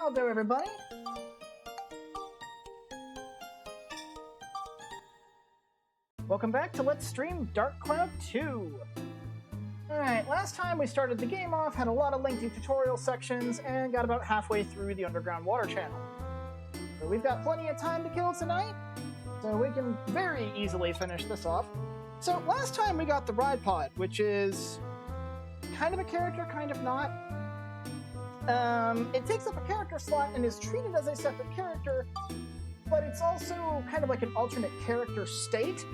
Hello, everybody. Welcome back to Let's Stream Dark Cloud 2. Alright, last time we started the game off, had a lot of lengthy tutorial sections, and got about halfway through the underground water channel. So we've got plenty of time to kill tonight, so we can very easily finish this off. So last time we got the ride pod, which is kind of a character, kind of not. It takes up a character slot and is treated as a separate character, but it's also kind of like an alternate character state.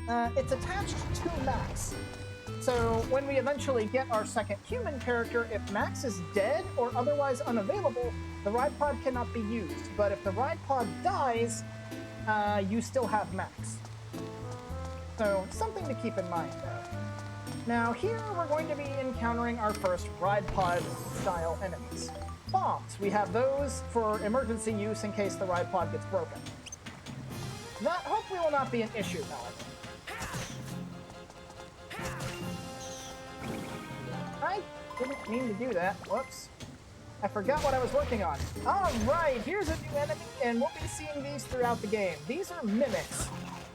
It's attached to Max. So when we eventually get our second human character, if Max is dead or otherwise unavailable, the ride pod cannot be used. But if the ride pod dies, you still have Max. So something to keep in mind there. Now here we're going to be encountering our first ride pod style enemies. Bombs. We have those for emergency use in case the ride pod gets broken. That hopefully will not be an issue, however. I didn't mean to do that. Whoops. I forgot what I was working on. Alright, here's a new enemy, and we'll be seeing these throughout the game. These are mimics.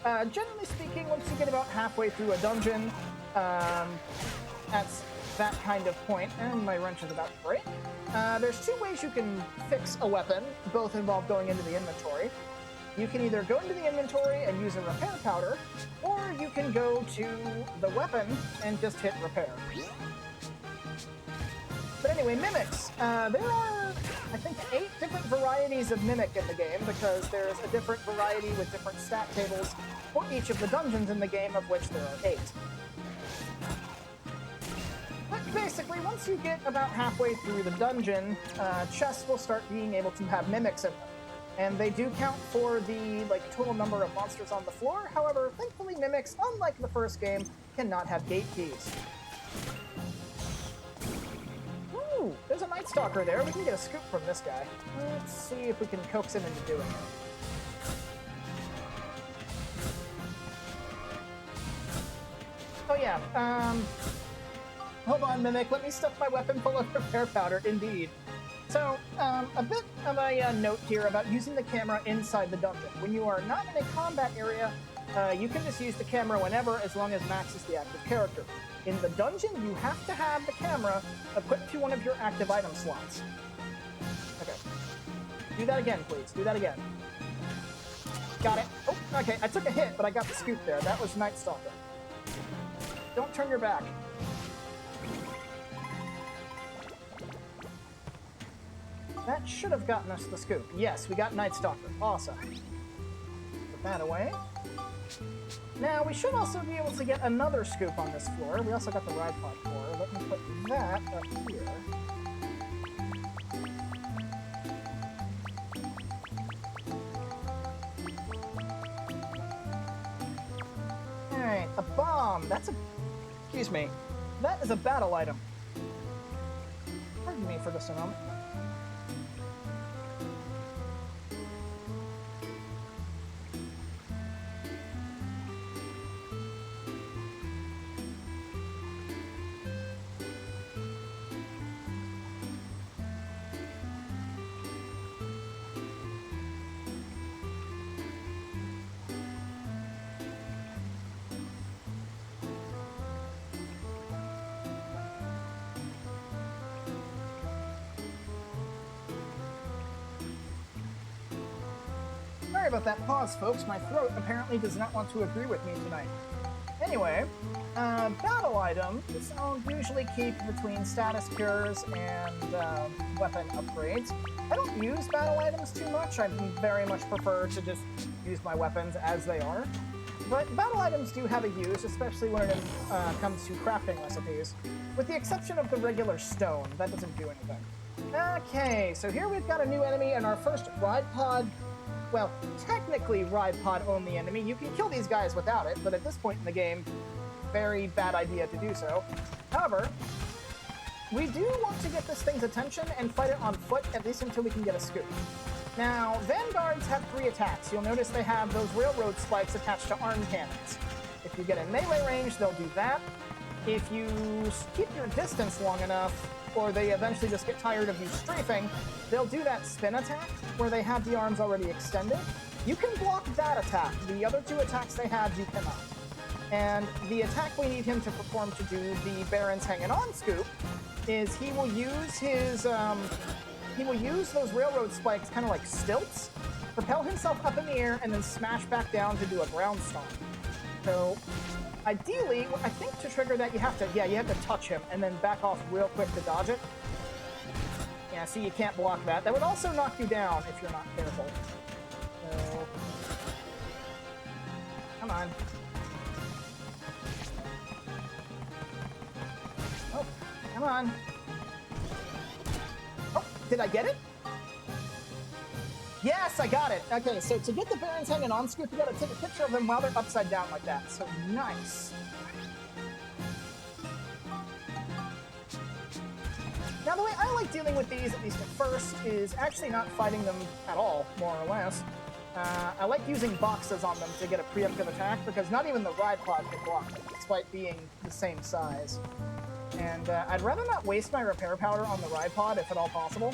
Generally speaking, once you get about halfway through a dungeon, that's that kind of point, and my wrench is about to break. There's two ways you can fix a weapon, both involve going into the inventory. You can either go into the inventory and use a repair powder, or you can go to the weapon and just hit repair. But anyway, mimics. There are, I think, 8 different varieties of mimic in the game, because there's a different variety with different stat tables for each of the dungeons in the game, of which there are 8. But basically, once you get about halfway through the dungeon, chests will start being able to have mimics in them. And they do count for the total number of monsters on the floor. However, thankfully mimics, unlike the first game, cannot have gate keys. Ooh, there's a Night Stalker there. We can get a scoop from this guy. Let's see if we can coax him into doing it. Oh yeah, hold on, Mimic. Let me stuff my weapon full of repair powder. Indeed. So, a bit of a note here about using the camera inside the dungeon. When you are not in a combat area, you can just use the camera whenever, as long as Max is the active character. In the dungeon, you have to have the camera equipped to one of your active item slots. Okay. Do that again, please. Do that again. Got it. Oh, okay. I took a hit, but I got the scoop there. That was Night Stalker. Don't turn your back. That should have gotten us the scoop. Yes, we got Night Stalker. Awesome. Put that away. Now, we should also be able to get another scoop on this floor. We also got the ride pod floor. Let me put that up here. Alright, a bomb. That's a... Excuse me. That is a battle item. Pardon me for just a moment. Sorry about that pause, folks. My throat apparently does not want to agree with me tonight. Anyway, battle items I'll usually keep between status cures and weapon upgrades. I don't use battle items too much. I very much prefer to just use my weapons as they are. But battle items do have a use, especially when it comes to crafting recipes. With the exception of the regular stone, that doesn't do anything. Okay, so here we've got a new enemy and our first ride pod. Well, technically ride pod only enemy. You can kill these guys without it, but at this point in the game, very bad idea to do so. However, we do want to get this thing's attention and fight it on foot, at least until we can get a scoop. Now, vanguards have 3 attacks. You'll notice they have those railroad spikes attached to arm cannons. If you get in melee range, they'll do that. If you keep your distance long enough, or they eventually just get tired of you strafing, they'll do that spin attack, where they have the arms already extended. You can block that attack. The other 2 attacks they have, you cannot. And the attack we need him to perform to do the Baron's Hangin On scoop is he will use his, he will use those railroad spikes kind of like stilts, propel himself up in the air, and then smash back down to do a ground stomp. So, ideally, I think to trigger that you have to touch him and then back off real quick to dodge it. Yeah, see, you can't block that. That would also knock you down if you're not careful. So, come on. Oh, come on. Oh, did I get it? Yes, I got it. Okay, so to get the Baron's Hangin On scoop, you gotta take a picture of them while they're upside down like that. So, nice. Now, the way I like dealing with these, at least at first, is actually not fighting them at all, more or less. I like using boxes on them to get a preemptive attack, because not even the ride pod can block them, despite being the same size. And I'd rather not waste my repair powder on the ride pod, if at all possible.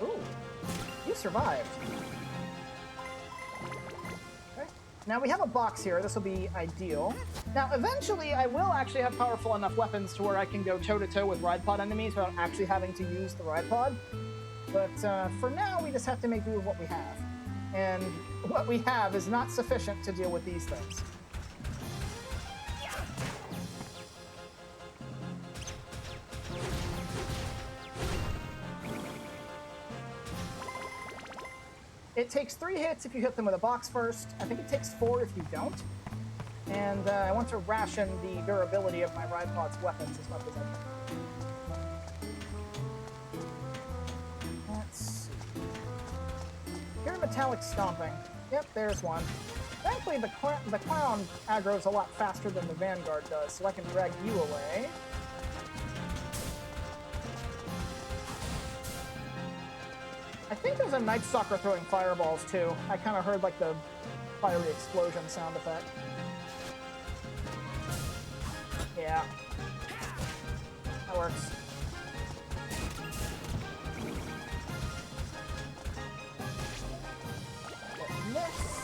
Ooh, you survived. Okay. Now we have a box here. This will be ideal. Now, eventually, I will actually have powerful enough weapons to where I can go toe-to-toe with ride pod enemies without actually having to use the ride pod. But for now, we just have to make do with what we have. And what we have is not sufficient to deal with these things. It takes 3 hits if you hit them with a box first. I think it takes 4 if you don't. And I want to ration the durability of my ride pod's weapons as much as I can. Let's see. Here, metallic stomping. Yep, there's one. Thankfully, the clown aggro's a lot faster than the vanguard does, so I can drag you away. I think there's a Night Stalker throwing fireballs, too. I kind of heard, like, the fiery explosion sound effect. Yeah. That works. Get this.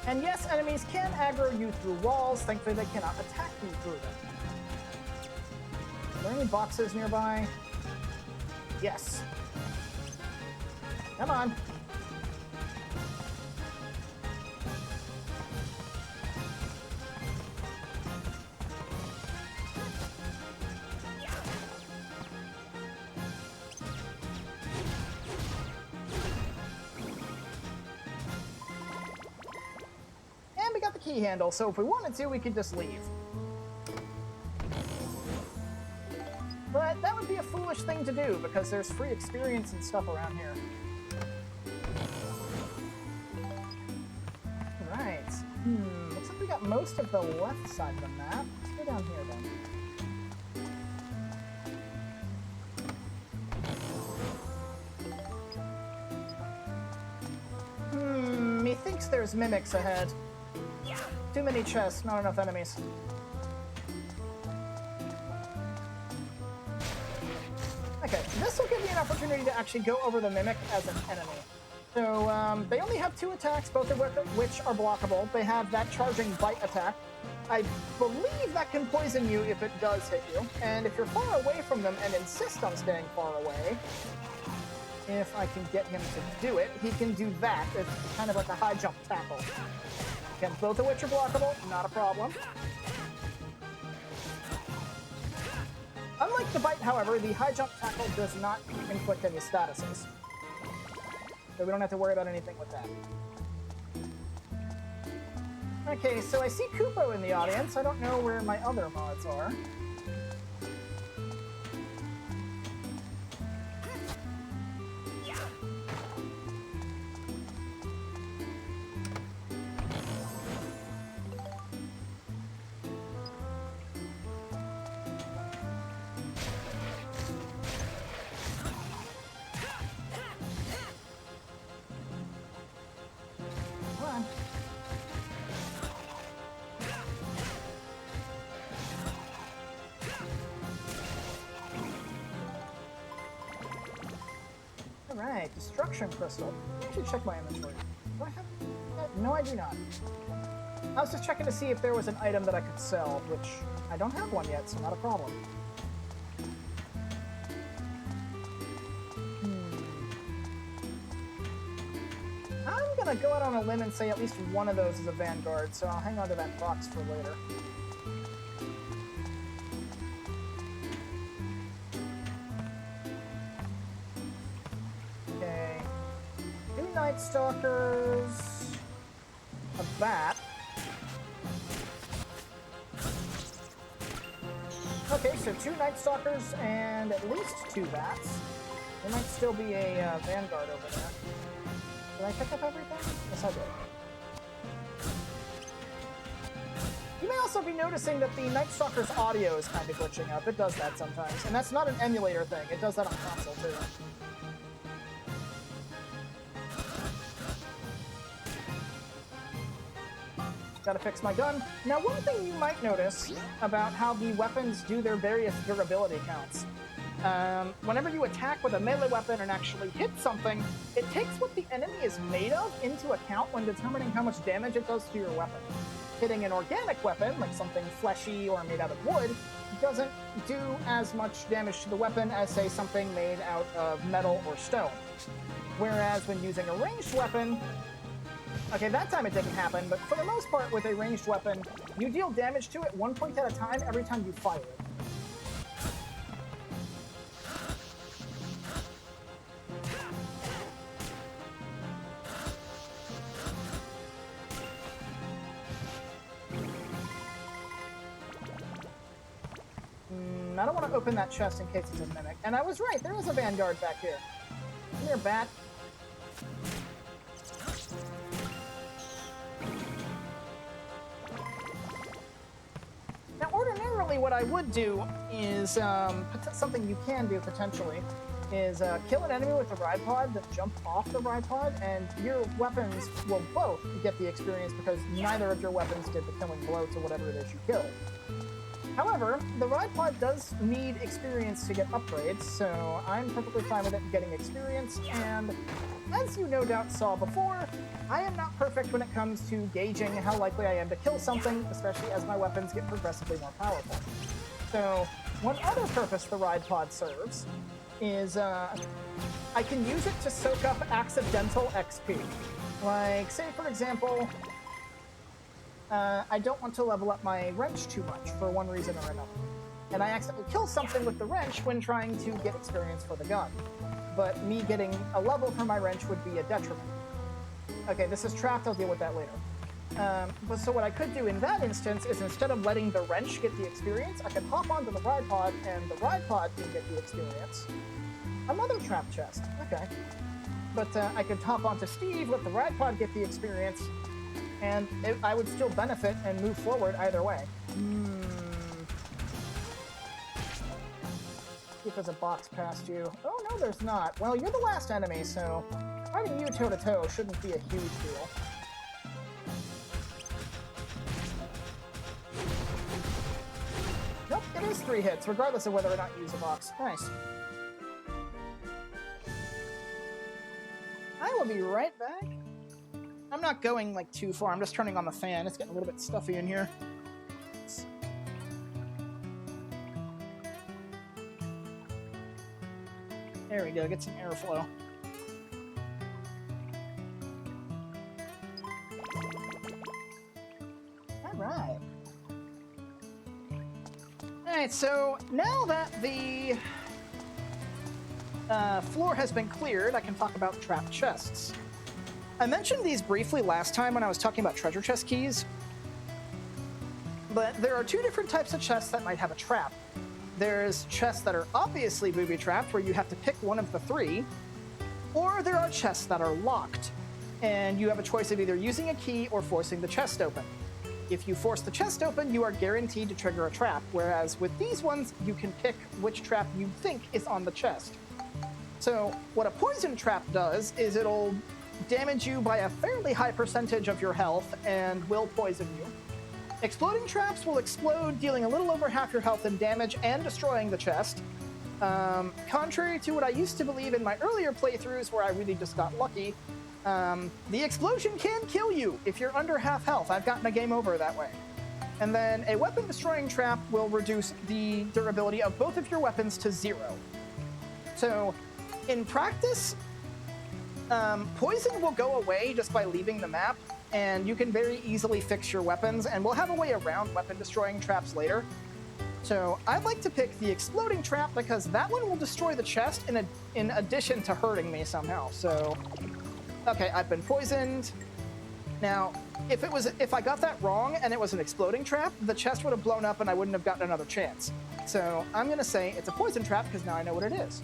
And yes, enemies can aggro you through walls. Thankfully, they cannot attack you through them. Are there any boxes nearby? Yes. Come on. We got the key handle, so if we wanted to, we could just leave. But that would be a foolish thing to do, because there's free experience and stuff around here. Right. Looks like we got most of the left side of the map. Let's go down here, then. Methinks there's mimics ahead. Too many chests, not enough enemies. Okay, this will give me an opportunity to actually go over the mimic as an enemy. So, they only have 2 attacks, both of which are blockable. They have that charging bite attack. I believe that can poison you if it does hit you. And if you're far away from them and insist on staying far away, if I can get him to do it, he can do that. It's kind of like a high jump tackle. Again, both of which are blockable, not a problem. Unlike the bite, however, the high jump tackle does not inflict any statuses. So we don't have to worry about anything with that. Okay, so I see Kupo in the audience. I don't know where my other mods are. Alright, Destruction Crystal. I should check my inventory. Do I have that? No, I do not. I was just checking to see if there was an item that I could sell, which I don't have one yet, so not a problem. I'm gonna go out on a limb and say at least one of those is a Vanguard, so I'll hang on to that box for later. Night Stalkers, a bat. Okay, so 2 Night Stalkers and at least 2 bats. There might still be a Vanguard over there. Did I pick up everything? Yes, I did. You may also be noticing that the Night Stalker's audio is kind of glitching up. It does that sometimes. And that's not an emulator thing. It does that on console, too. Gotta fix my gun. Now, one thing you might notice about how the weapons do their various durability counts. Whenever you attack with a melee weapon and actually hit something, it takes what the enemy is made of into account when determining how much damage it does to your weapon. Hitting an organic weapon, like something fleshy or made out of wood, doesn't do as much damage to the weapon as, say, something made out of metal or stone. Whereas when using a ranged weapon, okay, that time it didn't happen, but for the most part, with a ranged weapon, you deal damage to it 1 point at a time every time you fire it. I don't want to open that chest in case it's a mimic. And I was right, there is a Vanguard back here. Come here, bat. Ultimately, what I would do is something you can do potentially is kill an enemy with a ride pod, then jump off the ride pod, and your weapons will both get the experience because neither of your weapons did the killing blow to whatever it is you killed. However, the ride pod does need experience to get upgrades, so I'm perfectly fine with it getting experience, and as you no doubt saw before, I am not perfect when it comes to gauging how likely I am to kill something, especially as my weapons get progressively more powerful. So, one other purpose the ride pod serves is I can use it to soak up accidental XP. Like, say for example, I don't want to level up my wrench too much for one reason or another. And I accidentally kill something with the wrench when trying to get experience for the gun. But me getting a level for my wrench would be a detriment. Okay, this is trapped, I'll deal with that later. But so what I could do in that instance is instead of letting the wrench get the experience, I could hop onto the ride pod and the ride pod can get the experience. Another trap chest, okay. But I could hop onto Steve, let the ride pod get the experience, and I would still benefit and move forward either way. See if there's a box past you. Oh, no, there's not. Well, you're the last enemy, so fighting you toe-to-toe shouldn't be a huge deal. Nope, it is 3 hits, regardless of whether or not you use a box. Nice. I will be right back. I'm not going, like, too far. I'm just turning on the fan. It's getting a little bit stuffy in here. There we go. Get some airflow. All right. All right, so now that the floor has been cleared, I can talk about trapped chests. I mentioned these briefly last time when I was talking about treasure chest keys, but there are 2 different types of chests that might have a trap. There's chests that are obviously booby-trapped, where you have to pick one of the 3, or there are chests that are locked, and you have a choice of either using a key or forcing the chest open. If you force the chest open, you are guaranteed to trigger a trap, whereas with these ones, you can pick which trap you think is on the chest. So what a poison trap does is it'll damage you by a fairly high percentage of your health and will poison you. Exploding traps will explode, dealing a little over half your health in damage and destroying the chest. Contrary to what I used to believe in my earlier playthroughs where I really just got lucky, the explosion can kill you if you're under half health. I've gotten a game over that way. And then a weapon-destroying trap will reduce the durability of both of your weapons to 0. So, in practice, poison will go away just by leaving the map, and you can very easily fix your weapons, and we'll have a way around weapon-destroying traps later. So I'd like to pick the exploding trap because that one will destroy the chest in addition to hurting me somehow. So, okay, I've been poisoned. Now, if I got that wrong and it was an exploding trap, the chest would have blown up and I wouldn't have gotten another chance. So I'm going to say it's a poison trap because now I know what it is.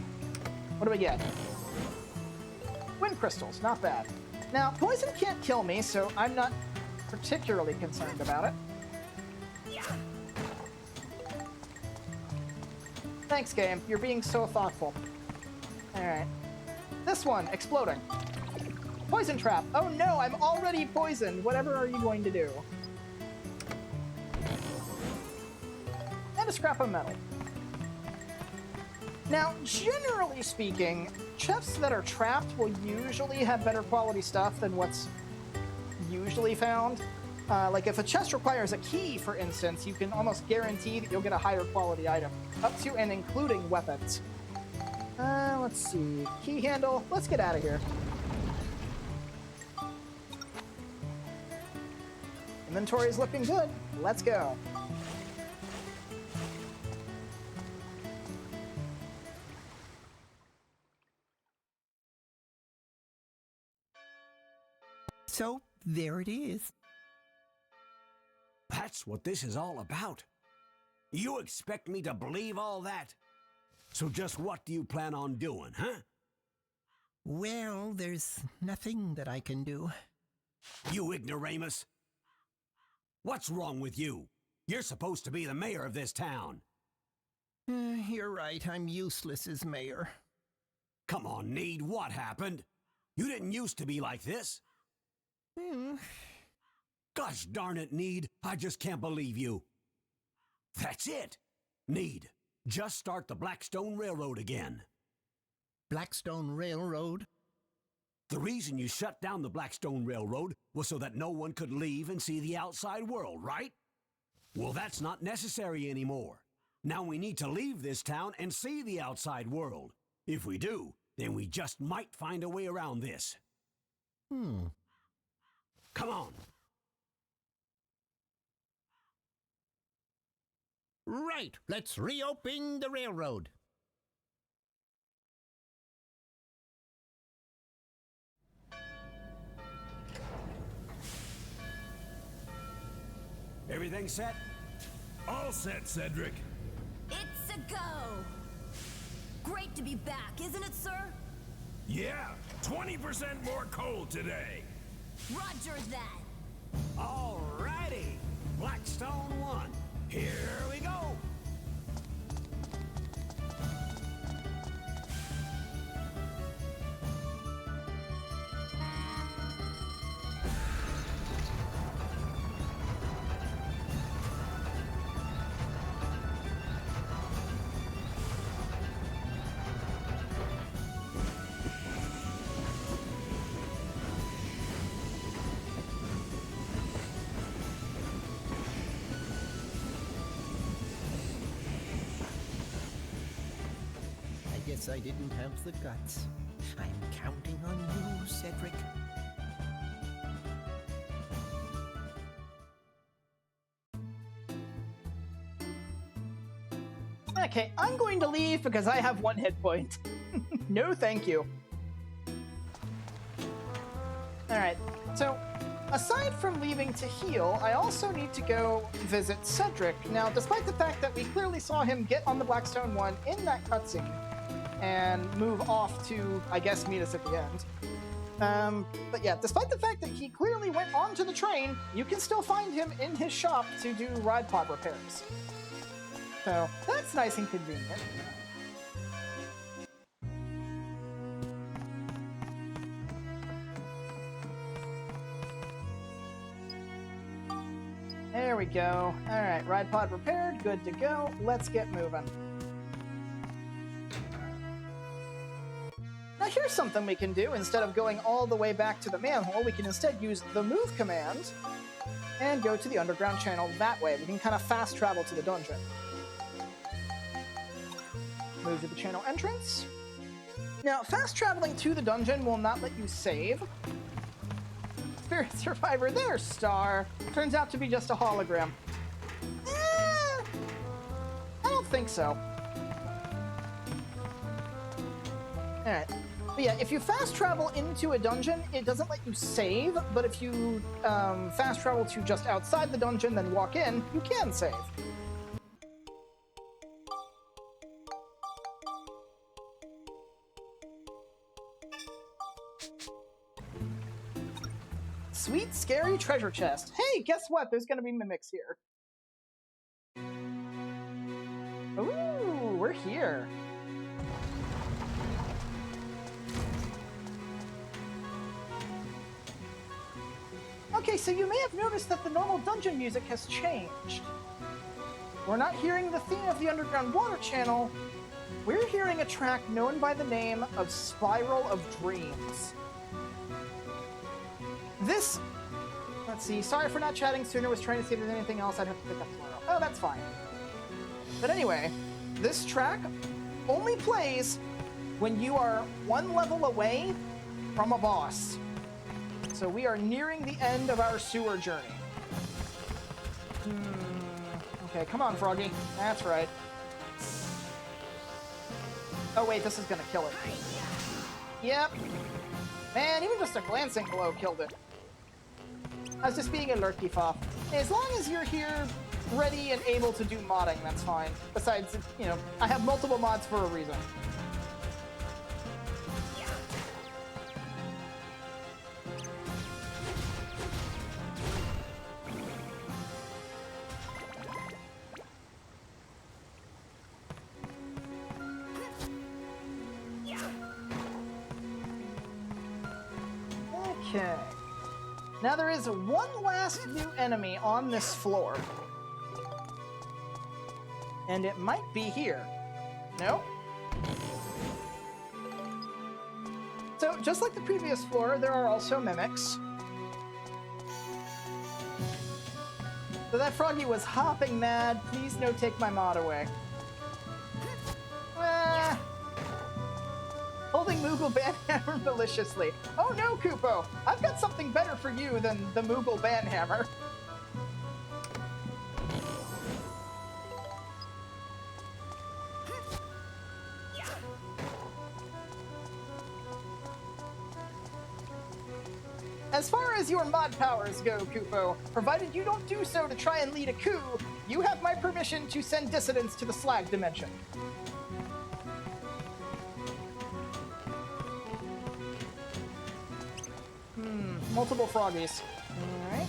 What do we get? Wind crystals, not bad. Now, poison can't kill me, so I'm not particularly concerned about it. Thanks, game. You're being so thoughtful. Alright. This one, exploding. Poison trap. Oh no, I'm already poisoned. Whatever are you going to do? And a scrap of metal. Now, generally speaking, chests that are trapped will usually have better quality stuff than what's usually found. Like if a chest requires a key, for instance, you can almost guarantee that you'll get a higher quality item, up to and including weapons. Let's see. Key handle. Let's get out of here. Inventory is looking good. Let's go. So, there it is. That's what this is all about. You expect me to believe all that? So just what do you plan on doing, huh? Well, there's nothing that I can do. You ignoramus! What's wrong with you? You're supposed to be the mayor of this town. You're right, I'm useless as mayor. Come on, Need, what happened? You didn't used to be like this. Gosh darn it, Need, I just can't believe you. That's it. Need, just start the Blackstone Railroad again. Blackstone Railroad? The reason you shut down the Blackstone Railroad was so that no one could leave and see the outside world, right? Well, that's not necessary anymore. Now we need to leave this town and see the outside world. If we do, then we just might find a way around this. Come on. Right, let's reopen the railroad. Everything set? All set, Cedric. It's a go! Great to be back, isn't it, sir? Yeah, 20% more coal today. Roger that! Alrighty. Blackstone 1. Here we go. I guess I didn't have the guts. I'm counting on you, Cedric. Okay, I'm going to leave because I have 1 hit point. No, thank you. Alright, so aside from leaving to heal, I also need to go visit Cedric. Now, despite the fact that we clearly saw him get on the Blackstone 1 in that cutscene and move off to, I guess, meet us at the end. But yeah, despite the fact that he clearly went onto the train, you can still find him in his shop to do ride pod repairs. So, that's nice and convenient. There we go. Alright, ride pod repaired, good to go. Let's get moving. Now here's something we can do. Instead of going all the way back to the manhole, we can instead use the move command and go to the underground channel that way. We can kind of fast travel to the dungeon. Move to the channel entrance. Now, fast traveling to the dungeon will not let you save. Spirit Survivor, there's Star. Turns out to be just a hologram. I don't think so. Alright. But yeah, if you fast travel into a dungeon, it doesn't let you save, but if you fast travel to just outside the dungeon, then walk in, you can save. Sweet, scary treasure chest. Hey, guess what? There's gonna be mimics here. Ooh, we're here. Okay, so you may have noticed that the normal dungeon music has changed. We're not hearing the theme of the underground water channel. We're hearing a track known by the name of Spiral of Dreams. This... Let's see. Sorry for not chatting sooner. Was trying to see if there's anything else I'd have to pick up tomorrow. Oh, that's fine. But anyway, this track only plays when you are 1 level away from a boss. So we are nearing the end of our sewer journey. Okay, come on, Froggy. That's right. Oh, wait, this is gonna kill it. Yep. Man, even just a glancing blow killed it. I was just being a lurky foff. As long as you're here, ready and able to do modding, that's fine. Besides, you know, I have multiple mods for a reason. Okay. Now there is one last new enemy on this floor. And it might be here. Nope. So, just like the previous floor, there are also mimics. So that froggy was hopping mad. Please no take my mod away. Holding Moogle Banhammer maliciously. Oh no, Kupo! I've got something better for you than the Moogle Banhammer. As far as your mod powers go, Kupo, provided you don't do so to try and lead a coup, you have my permission to send dissidents to the Slag Dimension. Multiple froggies. Alright.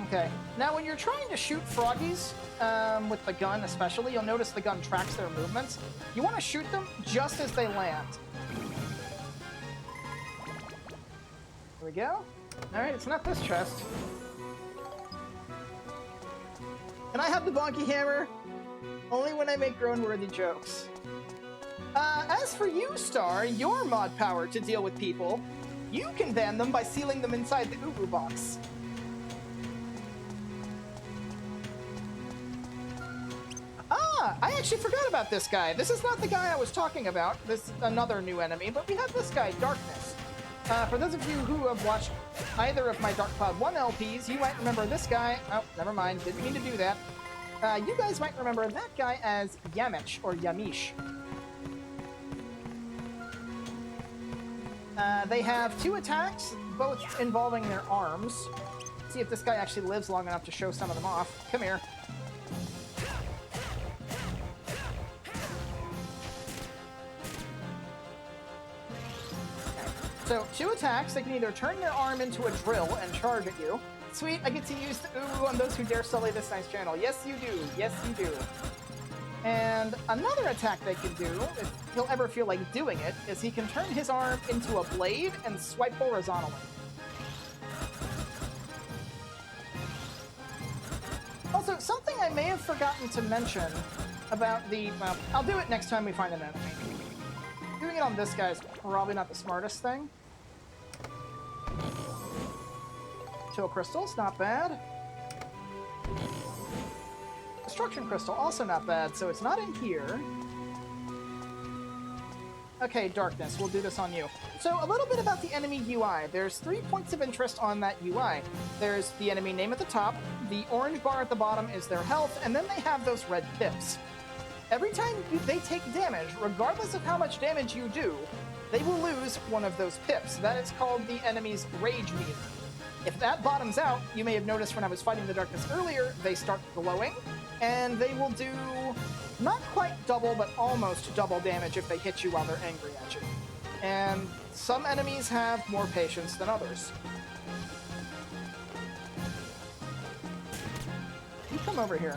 Okay. Now, when you're trying to shoot froggies, with the gun especially, you'll notice the gun tracks their movements. You want to shoot them just as they land. Here we go. Alright, it's not this chest. Can I have the bonky hammer? Only when I make groan-worthy jokes. As for you, Star, your mod power to deal with people, you can ban them by sealing them inside the Ubu box. I actually forgot about this guy. This is not the guy I was talking about. This is another new enemy, but we have this guy, Darkness. For those of you who have watched either of my Dark Cloud 1 LPs, you might remember this guy. Oh, never mind. Didn't mean to do that. You guys might remember that guy as Yamish, or Yamish. They have 2 attacks, both involving their arms. Let's see if this guy actually lives long enough to show some of them off. Come here. So, 2 attacks, they can either turn their arm into a drill and charge at you. Sweet, I get to use the Uwu on those who dare sully this nice channel. Yes, you do. Yes, you do. And another attack they can do, if he'll ever feel like doing it, is he can turn his arm into a blade and swipe horizontally. Also, something I may have forgotten to mention about the... Well, I'll do it next time we find an enemy. Doing it on this guy is probably not the smartest thing. Chill crystals, not bad. Destruction crystal, also not bad, so it's not in here. Okay, Darkness, we'll do this on you. So, a little bit about the enemy UI. There's 3 points of interest on that UI. There's the enemy name at the top, the orange bar at the bottom is their health, and then they have those red pips. Every time they take damage, regardless of how much damage you do, they will lose one of those pips. That is called the enemy's rage meter. If that bottoms out, you may have noticed when I was fighting the Darkness earlier, they start glowing, and they will do not quite double, but almost double damage if they hit you while they're angry at you. And some enemies have more patience than others. You come over here.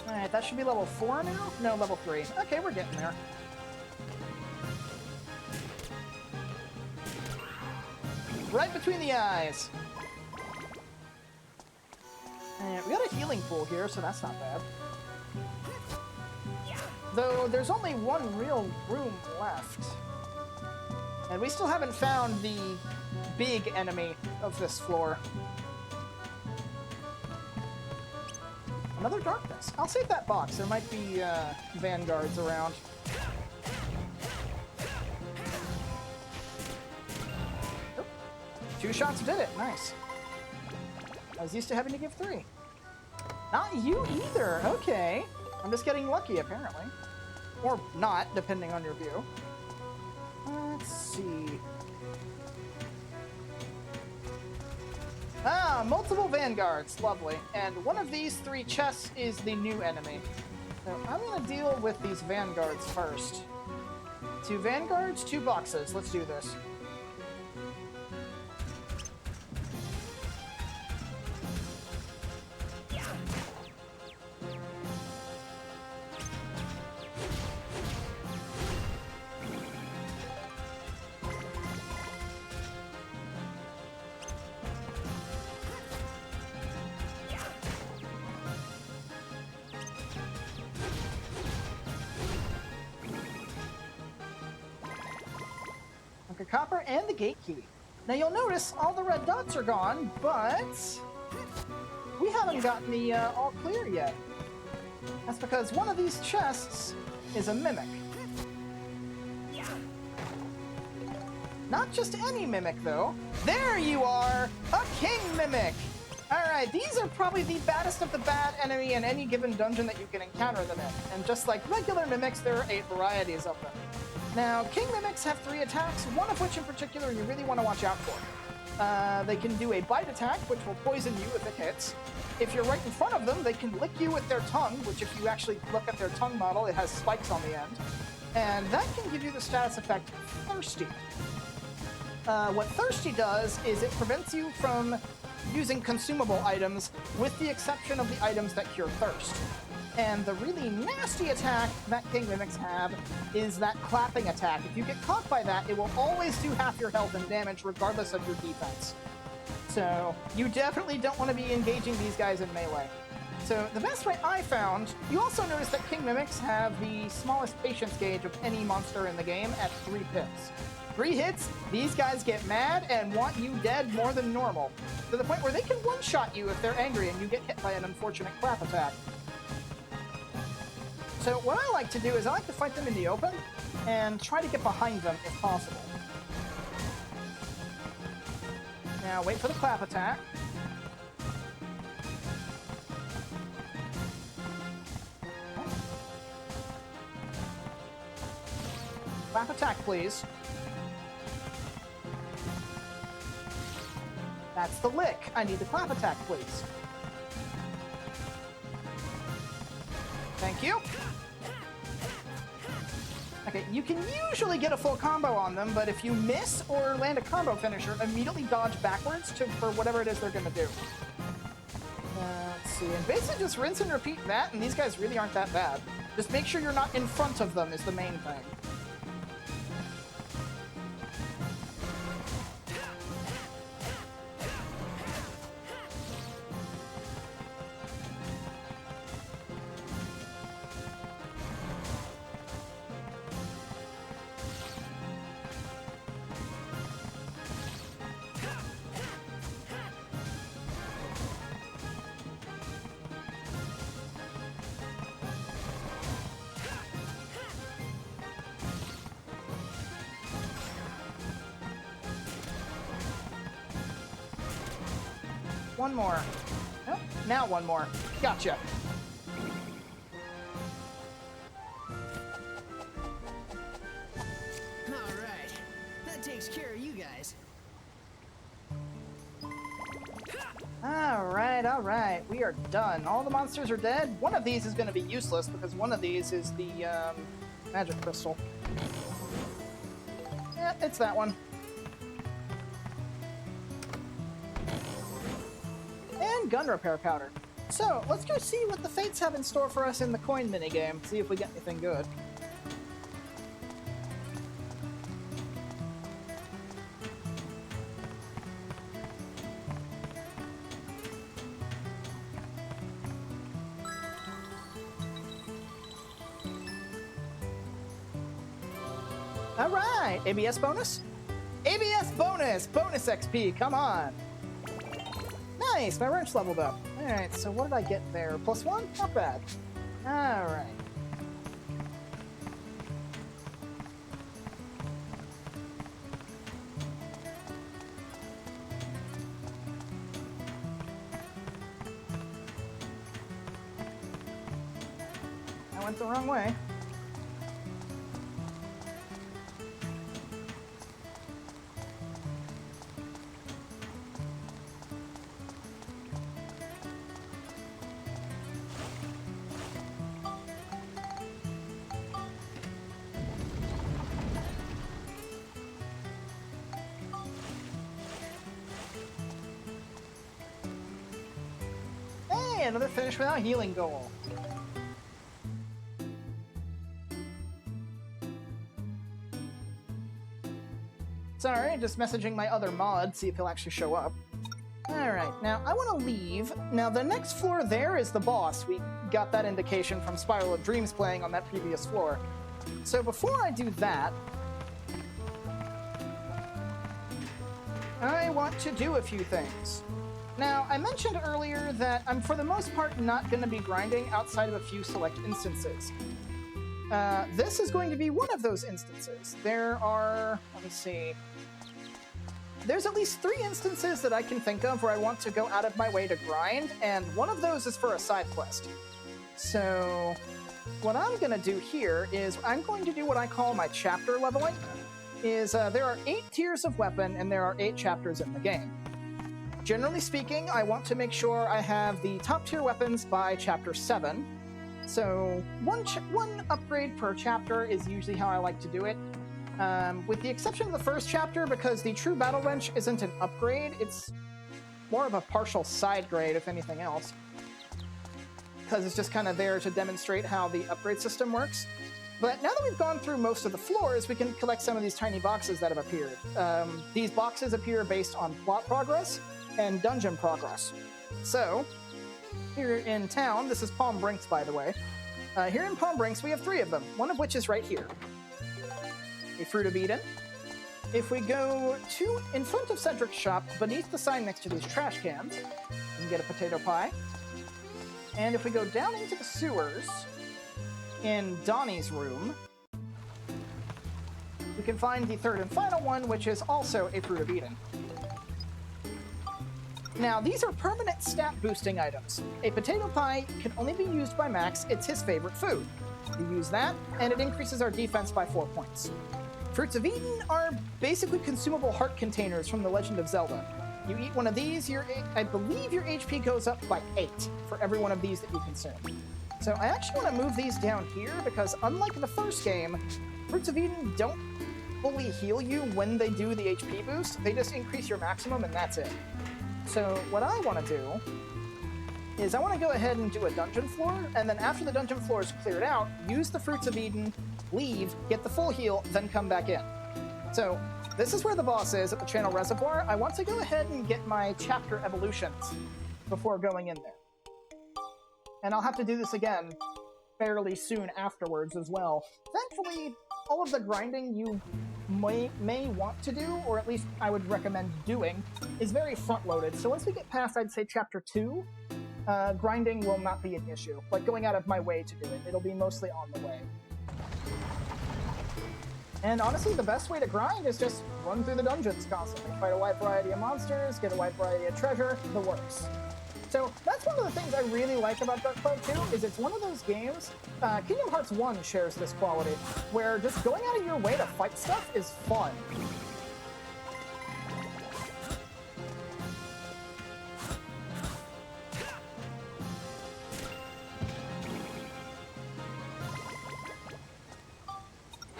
Alright, that should be level 4 now? No, level 3. Okay, we're getting there. Right between the eyes. And we got a healing pool here, so that's not bad. Though, there's only one real room left. And we still haven't found the big enemy of this floor. Another Darkness. I'll save that box. There might be vanguards around. Oh. 2 shots did it. Nice. I was used to having to give 3. Not you either. Okay. I'm just getting lucky, apparently. Or not, depending on your view. Let's see. Ah, multiple vanguards. Lovely. And one of these 3 chests is the new enemy. So I'm going to deal with these vanguards first. 2 vanguards, 2 boxes. Let's do this. Okay, copper and the gate key. Now you'll notice all the red dots are gone, but we haven't gotten the all clear yet. That's because one of these chests is a mimic. Not just any mimic, though. There you are! A king mimic! Alright, these are probably the baddest of the bad enemy in any given dungeon that you can encounter them in. And just like regular mimics, there are 8 varieties of them. Now, king mimics have 3 attacks, one of which in particular you really want to watch out for. They can do a bite attack, which will poison you if it hits. If you're right in front of them, they can lick you with their tongue, which if you actually look at their tongue model, it has spikes on the end. And that can give you the status effect Thirsty. What Thirsty does is it prevents you from using consumable items, with the exception of the items that cure thirst. And the really nasty attack that king mimics have is that clapping attack. If you get caught by that, it will always do half your health and damage regardless of your defense. So you definitely don't want to be engaging these guys in melee. So the best way I found, you also notice that king mimics have the smallest patience gauge of any monster in the game at 3 pips. 3 hits, these guys get mad and want you dead more than normal, to the point where they can one-shot you if they're angry and you get hit by an unfortunate clap attack. So what I like to do is I like to fight them in the open and try to get behind them if possible. Now wait for the clap attack. Clap attack, please. That's the lick. I need the clap attack, please. Thank you. Okay, you can usually get a full combo on them, but if you miss or land a combo finisher, immediately dodge backwards for whatever it is they're going to do. Let's see, and basically just rinse and repeat that, and these guys really aren't that bad. Just make sure you're not in front of them is the main thing. One more. Nope. Now one more. Gotcha. Alright, that takes care of you guys. Alright. We are done. All the monsters are dead. One of these is going to be useless because one of these is the magic crystal. Yeah, it's that one. And gun repair powder. So, let's go see what the Fates have in store for us in the coin minigame. See if we get anything good. Alright! ABS bonus? ABS bonus! Bonus XP, come on! Nice, my wrench leveled up. Alright, so what did I get there? +1? Not bad. Alright. I went the wrong way. Hey, another finish without healing goal. Sorry, just messaging my other mod, see if he'll actually show up. Alright, now I want to leave. Now the next floor there is the boss. We got that indication from Spiral of Dreams playing on that previous floor. So before I do that, I want to do a few things. Now, I mentioned earlier that I'm for the most part not going to be grinding outside of a few select instances. This is going to be one of those instances. There are, let me see, there's at least 3 instances that I can think of where I want to go out of my way to grind, and one of those is for a side quest. So, what I'm going to do here is I'm going to do what I call my chapter leveling. There are 8 tiers of weapon, and there are 8 chapters in the game. Generally speaking, I want to make sure I have the top tier weapons by chapter 7. So, one upgrade per chapter is usually how I like to do it. With the exception of the first chapter, because the True Battle Wrench isn't an upgrade, it's more of a partial side grade, if anything else. Because it's just kind of there to demonstrate how the upgrade system works. But now that we've gone through most of the floors, we can collect some of these tiny boxes that have appeared. These boxes appear based on plot progress and dungeon progress. So, here in town, this is Palm Brinks, by the way. Here in Palm Brinks, we have 3 of them, one of which is right here. A Fruit of Eden. If we go in front of Cedric's shop, beneath the sign next to these trash cans, we can get a potato pie. And if we go down into the sewers, in Donnie's room, we can find the 3rd and final one, which is also a Fruit of Eden. Now, these are permanent stat boosting items. A potato pie can only be used by Max, it's his favorite food. We use that, and it increases our defense by 4 points. Fruits of Eden are basically consumable heart containers from The Legend of Zelda. You eat one of these, I believe your HP goes up by 8 for every one of these that you consume. So I actually want to move these down here because unlike the first game, Fruits of Eden don't fully heal you when they do the HP boost. They just increase your maximum and that's it. So what I want to do is I want to go ahead and do a dungeon floor, and then after the dungeon floor is cleared out, use the Fruits of Eden, leave, get the full heal, then come back in. So this is where the boss is at the Channel Reservoir. I want to go ahead and get my chapter evolutions before going in there. And I'll have to do this again fairly soon afterwards as well. Thankfully, all of the grinding you may want to do, or at least I would recommend doing, is very front-loaded. So once we get past, I'd say, Chapter 2, grinding will not be an issue. Like, going out of my way to do it. It'll be mostly on the way. And honestly, the best way to grind is just run through the dungeons constantly. Fight a wide variety of monsters, get a wide variety of treasure, the works. So that's one of the things I really like about Dark Cloud 2, is it's one of those games, Kingdom Hearts 1 shares this quality, where just going out of your way to fight stuff is fun.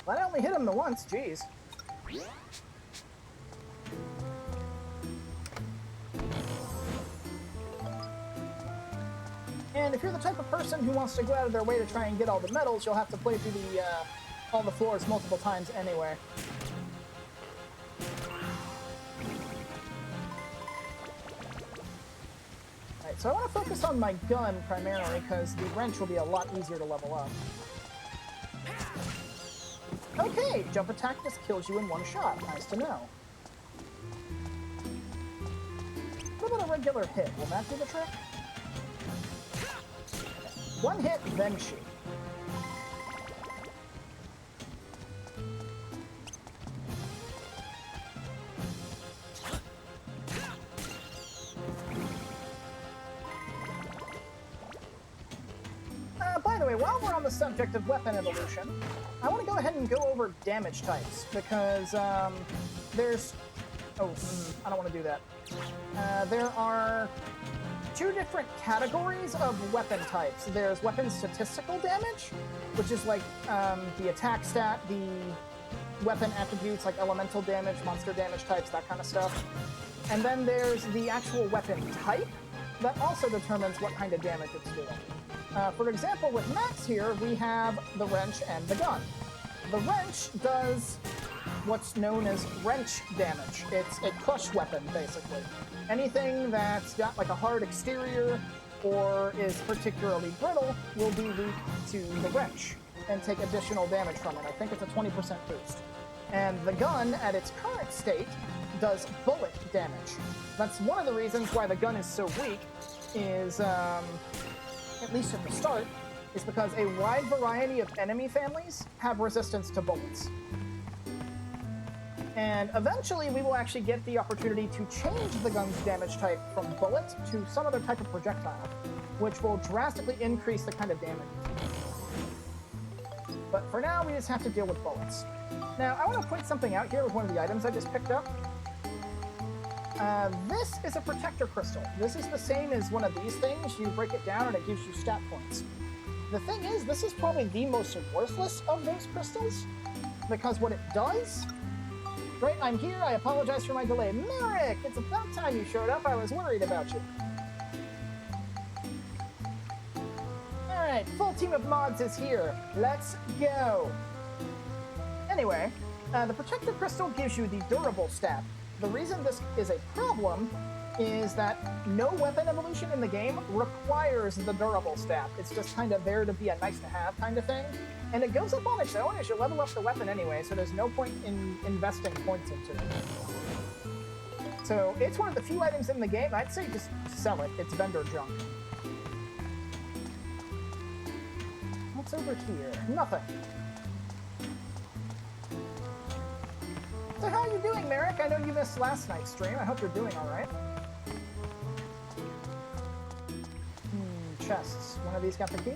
But I only hit him the once, jeez. And if you're the type of person who wants to go out of their way to try and get all the medals, you'll have to play through all the floors multiple times anyway. Alright, so I want to focus on my gun primarily, because the wrench will be a lot easier to level up. Okay, jump attack just kills you in one shot. Nice to know. What about a regular hit? Will that do the trick? One hit, then shoot. By the way, while we're on the subject of weapon evolution, I want to go ahead and go over damage types, because there's... Oh, I don't want to do that. There are 2 different categories of weapon types. There's weapon statistical damage, which is like the attack stat, the weapon attributes like elemental damage, monster damage types, that kind of stuff. And then there's the actual weapon type, that also determines what kind of damage it's doing. For example, with Max here, we have the wrench and the gun. The wrench does what's known as wrench damage. It's a crush weapon, basically. Anything that's got like a hard exterior or is particularly brittle will be weak to the wrench and take additional damage from it. I think it's a 20% boost. And the gun, at its current state, does bullet damage. That's one of the reasons why the gun is so weak, is, at least at the start, is because a wide variety of enemy families have resistance to bullets. And eventually we will actually get the opportunity to change the gun's damage type from bullet to some other type of projectile, which will drastically increase the kind of damage. But for now, we just have to deal with bullets. Now, I want to point something out here with one of the items I just picked up. This is a protector crystal. This is the same as one of these things. You break it down and it gives you stat points. The thing is, this is probably the most worthless of those crystals, because what it does... Great, I'm here. I apologize for my delay. Merrick, it's about time you showed up. I was worried about you. Alright, full team of mods is here. Let's go. Anyway, the protector crystal gives you the durable stat. The reason this is a problem is that no weapon evolution in the game requires the durable stat. It's just kind of there to be a nice-to-have kind of thing. And it goes up on its own as you level up the weapon anyway, so there's no point in investing points into it. So it's one of the few items in the game, I'd say just sell it. It's vendor junk. What's over here? Nothing. So how are you doing, Merrick? I know you missed last night's stream. I hope you're doing all right. Chests. One of these got the key?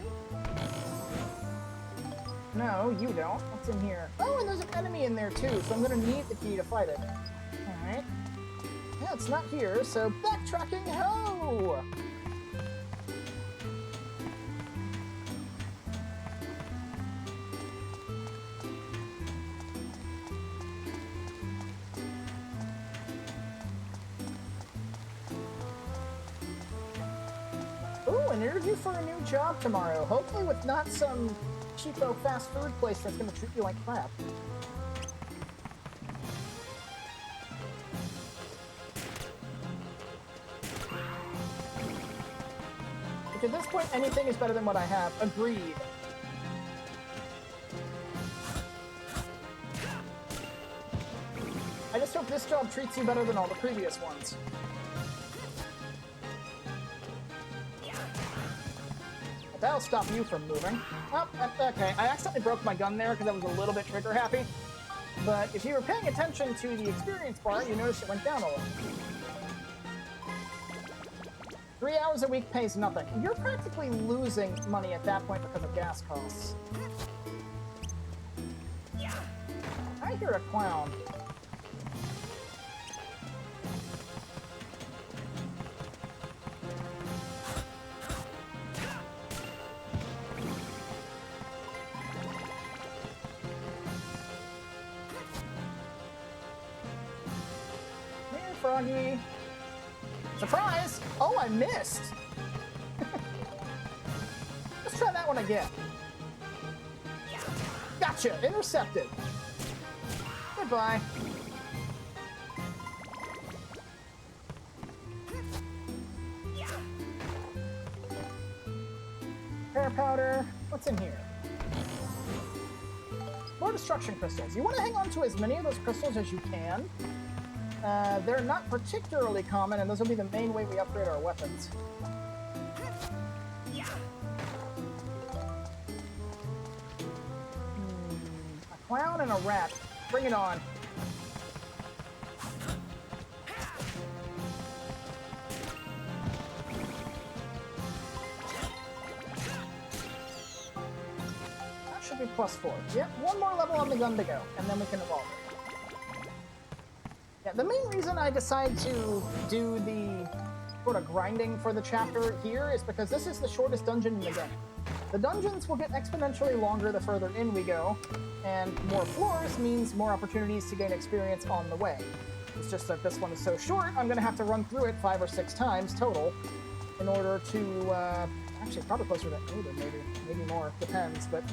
No, you don't. What's in here? Oh, and there's an enemy in there too, so I'm gonna need the key to fight it. Alright. Yeah, it's not here, so backtracking ho! Ooh, an interview for a new job tomorrow. Hopefully with not some cheapo fast food place that's gonna treat you like crap. Which at this point, anything is better than what I have. Agreed. I just hope this job treats you better than all the previous ones. That'll stop you from moving. Oh, okay. I accidentally broke my gun there because I was a little bit trigger happy. But if you were paying attention to the experience bar, you noticed it went down a little. 3 hours a week pays nothing. You're practically losing money at that point because of gas costs. I hear a clown. Froggy. Surprise! Oh, I missed! Let's try that one again. Gotcha! Intercepted. Goodbye. Powder. What's in here? More destruction crystals. You want to hang on to as many of those crystals as you can. They're not particularly common, and those will be the main way we upgrade our weapons. A clown and a rat. Bring it on. That should be +4. Yep, one more level on the gun to go, and then we can evolve it. Yeah, the main reason I decided to do the sort of grinding for the chapter here is because this is the shortest dungeon in the game. The dungeons will get exponentially longer the further in we go, and more floors means more opportunities to gain experience on the way. It's just that this one is so short, I'm going to have to run through it 5 or 6 times total in order to, actually probably closer to 8 maybe more, depends, but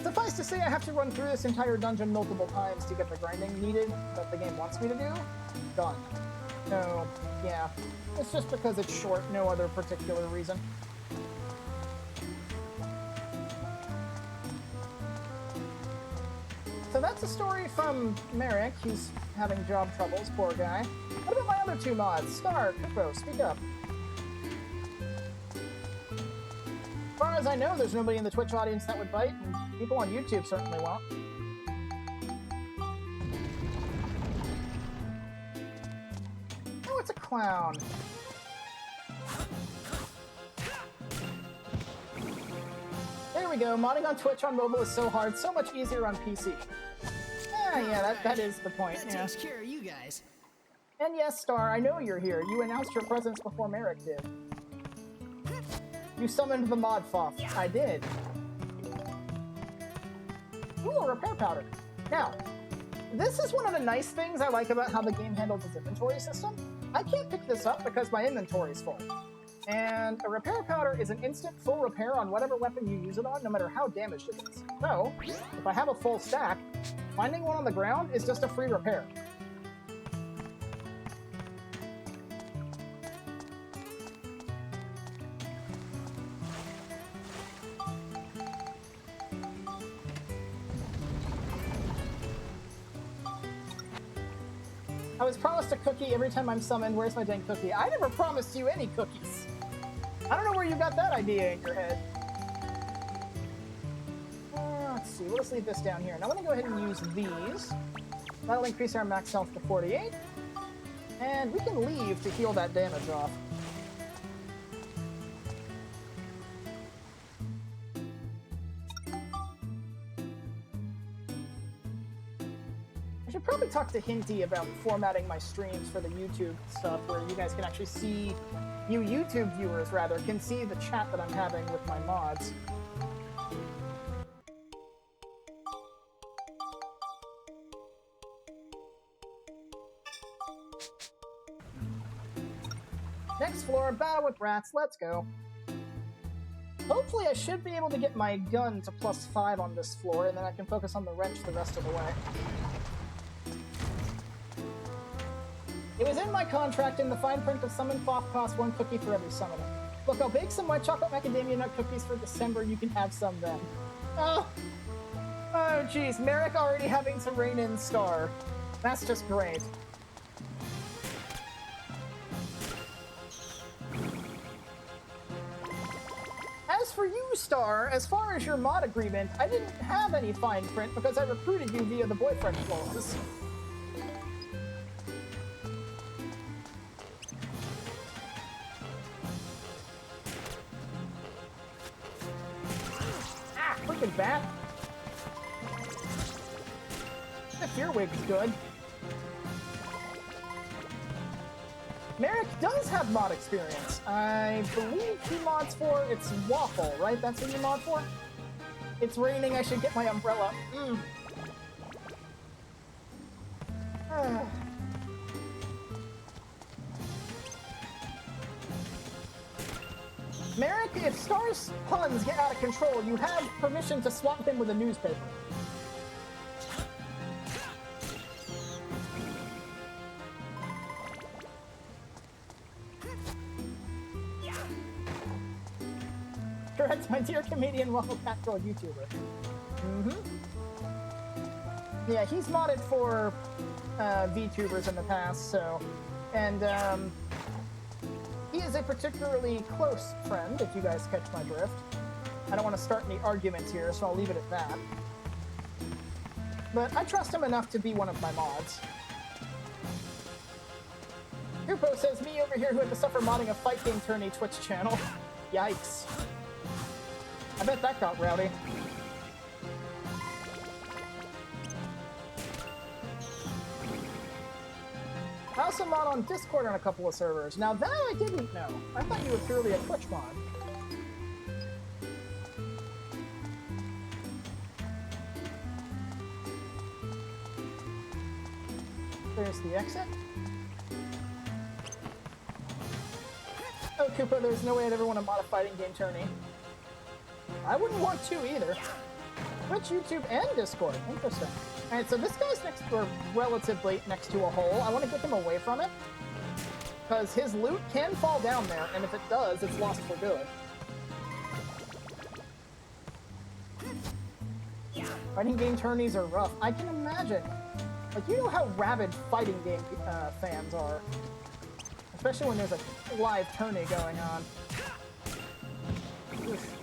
suffice to say I have to run through this entire dungeon multiple times to get the grinding needed that the game wants me to do. Done. So, yeah, it's just because it's short, no other particular reason. So that's a story from Merrick. He's having job troubles, poor guy. What about my other two mods? Star, Kupo, speak up. As far as I know, there's nobody in the Twitch audience that would bite, and people on YouTube certainly won't. Oh, it's a clown. There we go. Modding on Twitch on mobile is so hard, so much easier on PC. Yeah, that is the point. That takes care of you guys. And yes, Star, I know you're here. You announced your presence before Merrick did. You summoned the mod foff. I did. Ooh, a repair powder. Now, this is one of the nice things I like about how the game handles its inventory system. I can't pick this up because my inventory is full. And a repair powder is an instant full repair on whatever weapon you use it on, no matter how damaged it is. So, if I have a full stack, finding one on the ground is just a free repair. I was promised a cookie every time I'm summoned. Where's my dang cookie? I never promised you any cookies. I don't know where you got that idea in your head. Let's see. We'll just leave this down here. Now I'm going to go ahead and use these. That'll increase our max health to 48. And we can leave to heal that damage off. I should probably talk to Hinty about formatting my streams for the YouTube stuff, where you guys can actually see, you YouTube viewers rather, can see the chat that I'm having with my mods. Next floor, battle with rats, let's go. Hopefully I should be able to get my gun to +5 on this floor, and then I can focus on the wrench the rest of the way. It was in my contract in the fine print of summon foff costs 1 cookie for every summoner. Look, I'll bake some white chocolate macadamia nut cookies for December. You can have some then. Oh geez, Merrick already having to rein in Star. That's just great. As for you, Star, as far as your mod agreement, I didn't have any fine print because I recruited you via the boyfriend clause. Freaking bat. The fear wig's good. Merrick does have mod experience. I believe he mods for, it's Waffle, right? That's what you mod for? It's raining, I should get my umbrella. Merrick, if Star's puns get out of control, you have permission to swap him with a newspaper. Correct, my dear comedian, Waffle Cat Girl YouTuber. Yeah, he's modded for VTubers in the past, so... And, he is a particularly close friend, if you guys catch my drift. I don't want to start any arguments here, so I'll leave it at that. But I trust him enough to be one of my mods. Kupo says, me over here who had to suffer modding a fight game tourney Twitch channel. Yikes. I bet that got rowdy. I also mod on Discord on a couple of servers. Now that I didn't know. I thought you were purely a Twitch mod. There's the exit. Oh Koopa, there's no way I'd ever want to mod a fighting game tourney. I wouldn't want to either. Twitch, YouTube, and Discord. Interesting. Alright, so this guy's next, or relatively next to a hole. I want to get him away from it. Because his loot can fall down there, and if it does, it's lost for good. Fighting game tourneys are rough. I can imagine. Like, you know how rabid fighting game fans are. Especially when there's a live tourney going on. Oof.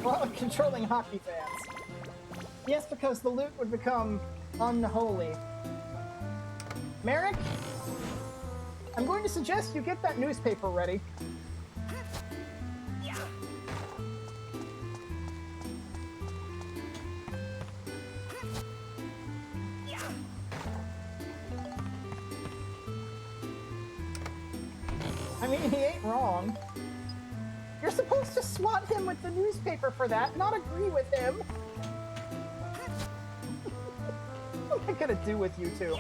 Well, controlling hockey fans. Yes, because the loot would become unholy. Merrick, I'm going to suggest you get that newspaper ready. I mean, he ain't wrong. You're supposed to swat him with the newspaper for that, not agree with him. What am I gonna do with you two?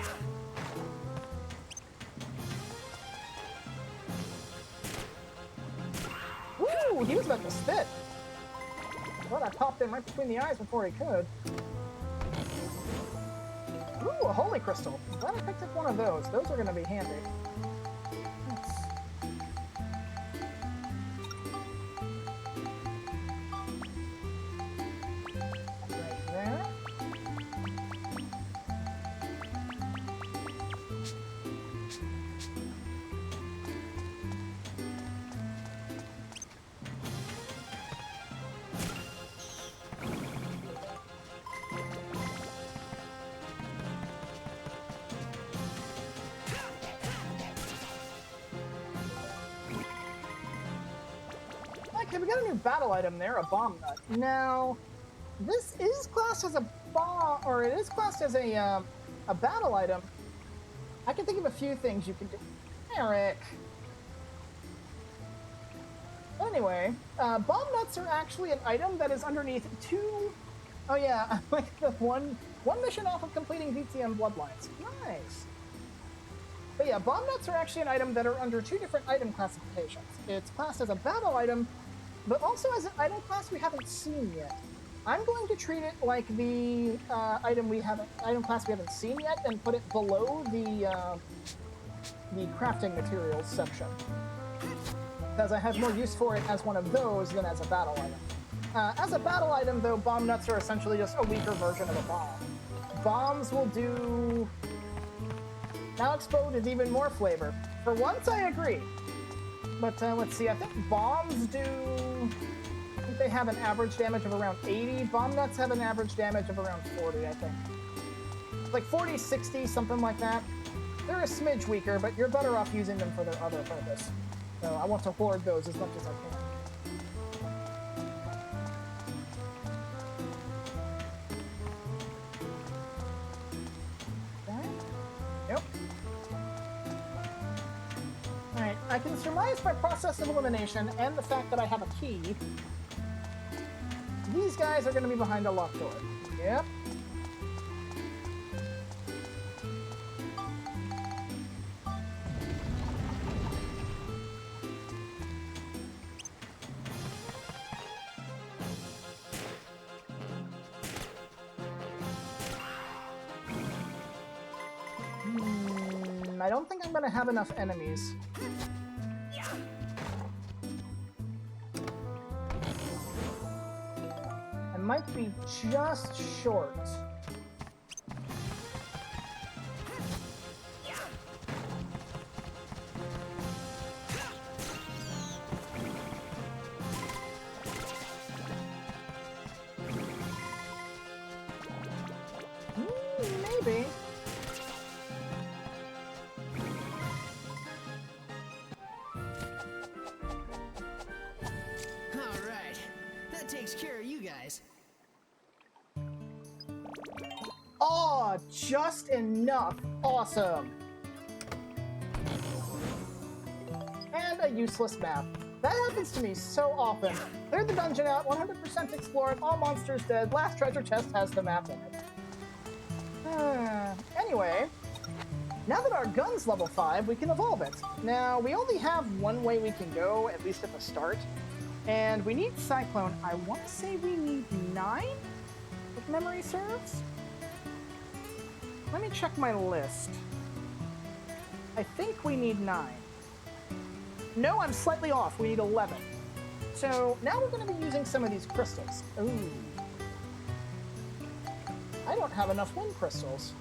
Woo! He was about to spit. Well, I popped him right between the eyes before he could. Ooh, a holy crystal. Glad I picked up one of those. Those are gonna be handy. Okay, we got a new battle item there, a bomb nut. Now, this is classed as a bomb, or it is classed as a battle item. I can think of a few things you can do. Eric. Anyway, bomb nuts are actually an item that is underneath two... Oh yeah, like the one mission off of completing VTM Bloodlines. Nice. But yeah, bomb nuts are actually an item that are under two different item classifications. It's classed as a battle item, but also as an item class we haven't seen yet. I'm going to treat it like the item class we haven't seen yet, and put it below the crafting materials section, because I have more use for it as one of those than as a battle item. As a battle item, though, bomb nuts are essentially just a weaker version of a bomb. Bombs will do... Now Explode is even more flavor. For once, I agree. But let's see, I think bombs do... I think they have an average damage of around 80. Bomb nuts have an average damage of around 40, I think. Like 40, 60, something like that. They're a smidge weaker, but you're better off using them for their other purpose. So I want to hoard those as much as I can. Yep. Alright, I can surmise by process of elimination and the fact that I have a key. These guys are going to be behind a locked door. Yep. I don't think I'm going to have enough enemies. I might be just short. Maybe. Takes care of you guys. Oh, just enough. Awesome. And a useless map. That happens to me so often. Clear the dungeon out, 100% explore it, all monsters dead, last treasure chest has the map in it. Anyway, now that our gun's level 5, we can evolve it. Now, we only have one way we can go, at least at the start, and we need Cyclone. I want to say we need 9, if memory serves. Let me check my list. I think we need 9. No, I'm slightly off. We need 11. So now we're going to be using some of these crystals. Ooh. I don't have enough wind crystals.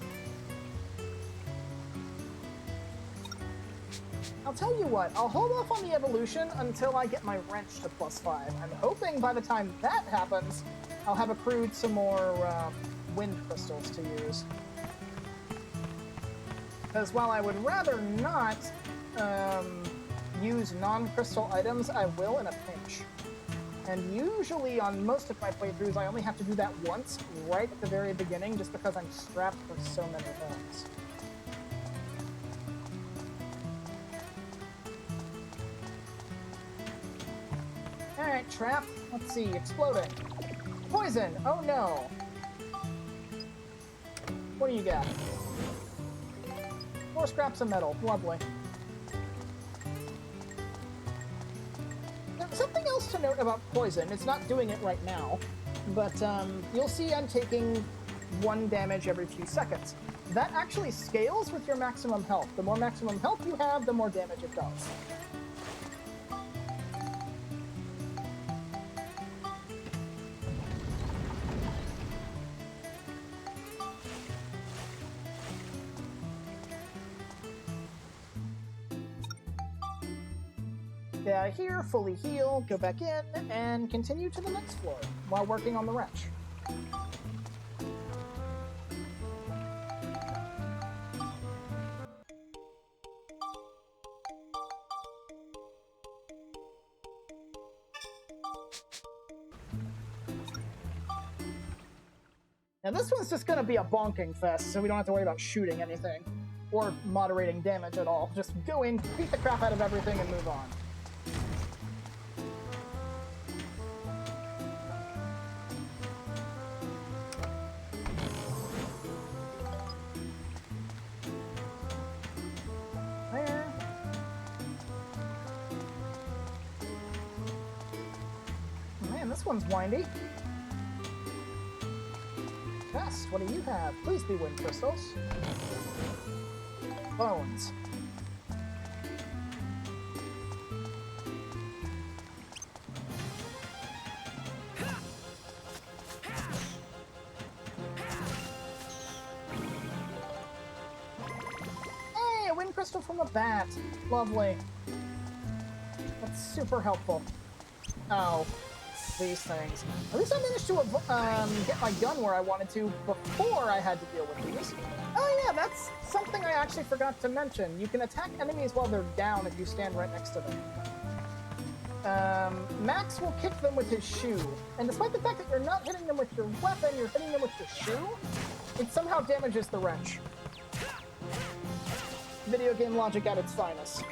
I'll tell you what, I'll hold off on the evolution until I get my wrench to +5. I'm hoping by the time that happens, I'll have accrued some more wind crystals to use. Because while I would rather not use non-crystal items, I will in a pinch. And usually on most of my playthroughs, I only have to do that once, right at the very beginning, just because I'm strapped for so many things. Alright, trap. Let's see, exploding. Poison! Oh no! What do you got? 4 scraps of metal. Lovely. Now, something else to note about poison, it's not doing it right now, but you'll see I'm taking 1 damage every few seconds. That actually scales with your maximum health. The more maximum health you have, the more damage it does. Get out of here, fully heal, go back in, and continue to the next floor while working on the wrench. Now this one's just going to be a bonking fest, so we don't have to worry about shooting anything or moderating damage at all. Just go in, beat the crap out of everything, and move on. Man, this one's windy. Best, what do you have? Please be wind crystals. Bones. Hey, a wind crystal from a bat. Lovely. That's super helpful. Oh. These things. At least I managed to get my gun where I wanted to before I had to deal with these. Oh yeah, that's something I actually forgot to mention. You can attack enemies while they're down if you stand right next to them. Max will kick them with his shoe, and despite the fact that you're not hitting them with your weapon, you're hitting them with your shoe, it somehow damages the wrench. Video game logic at its finest.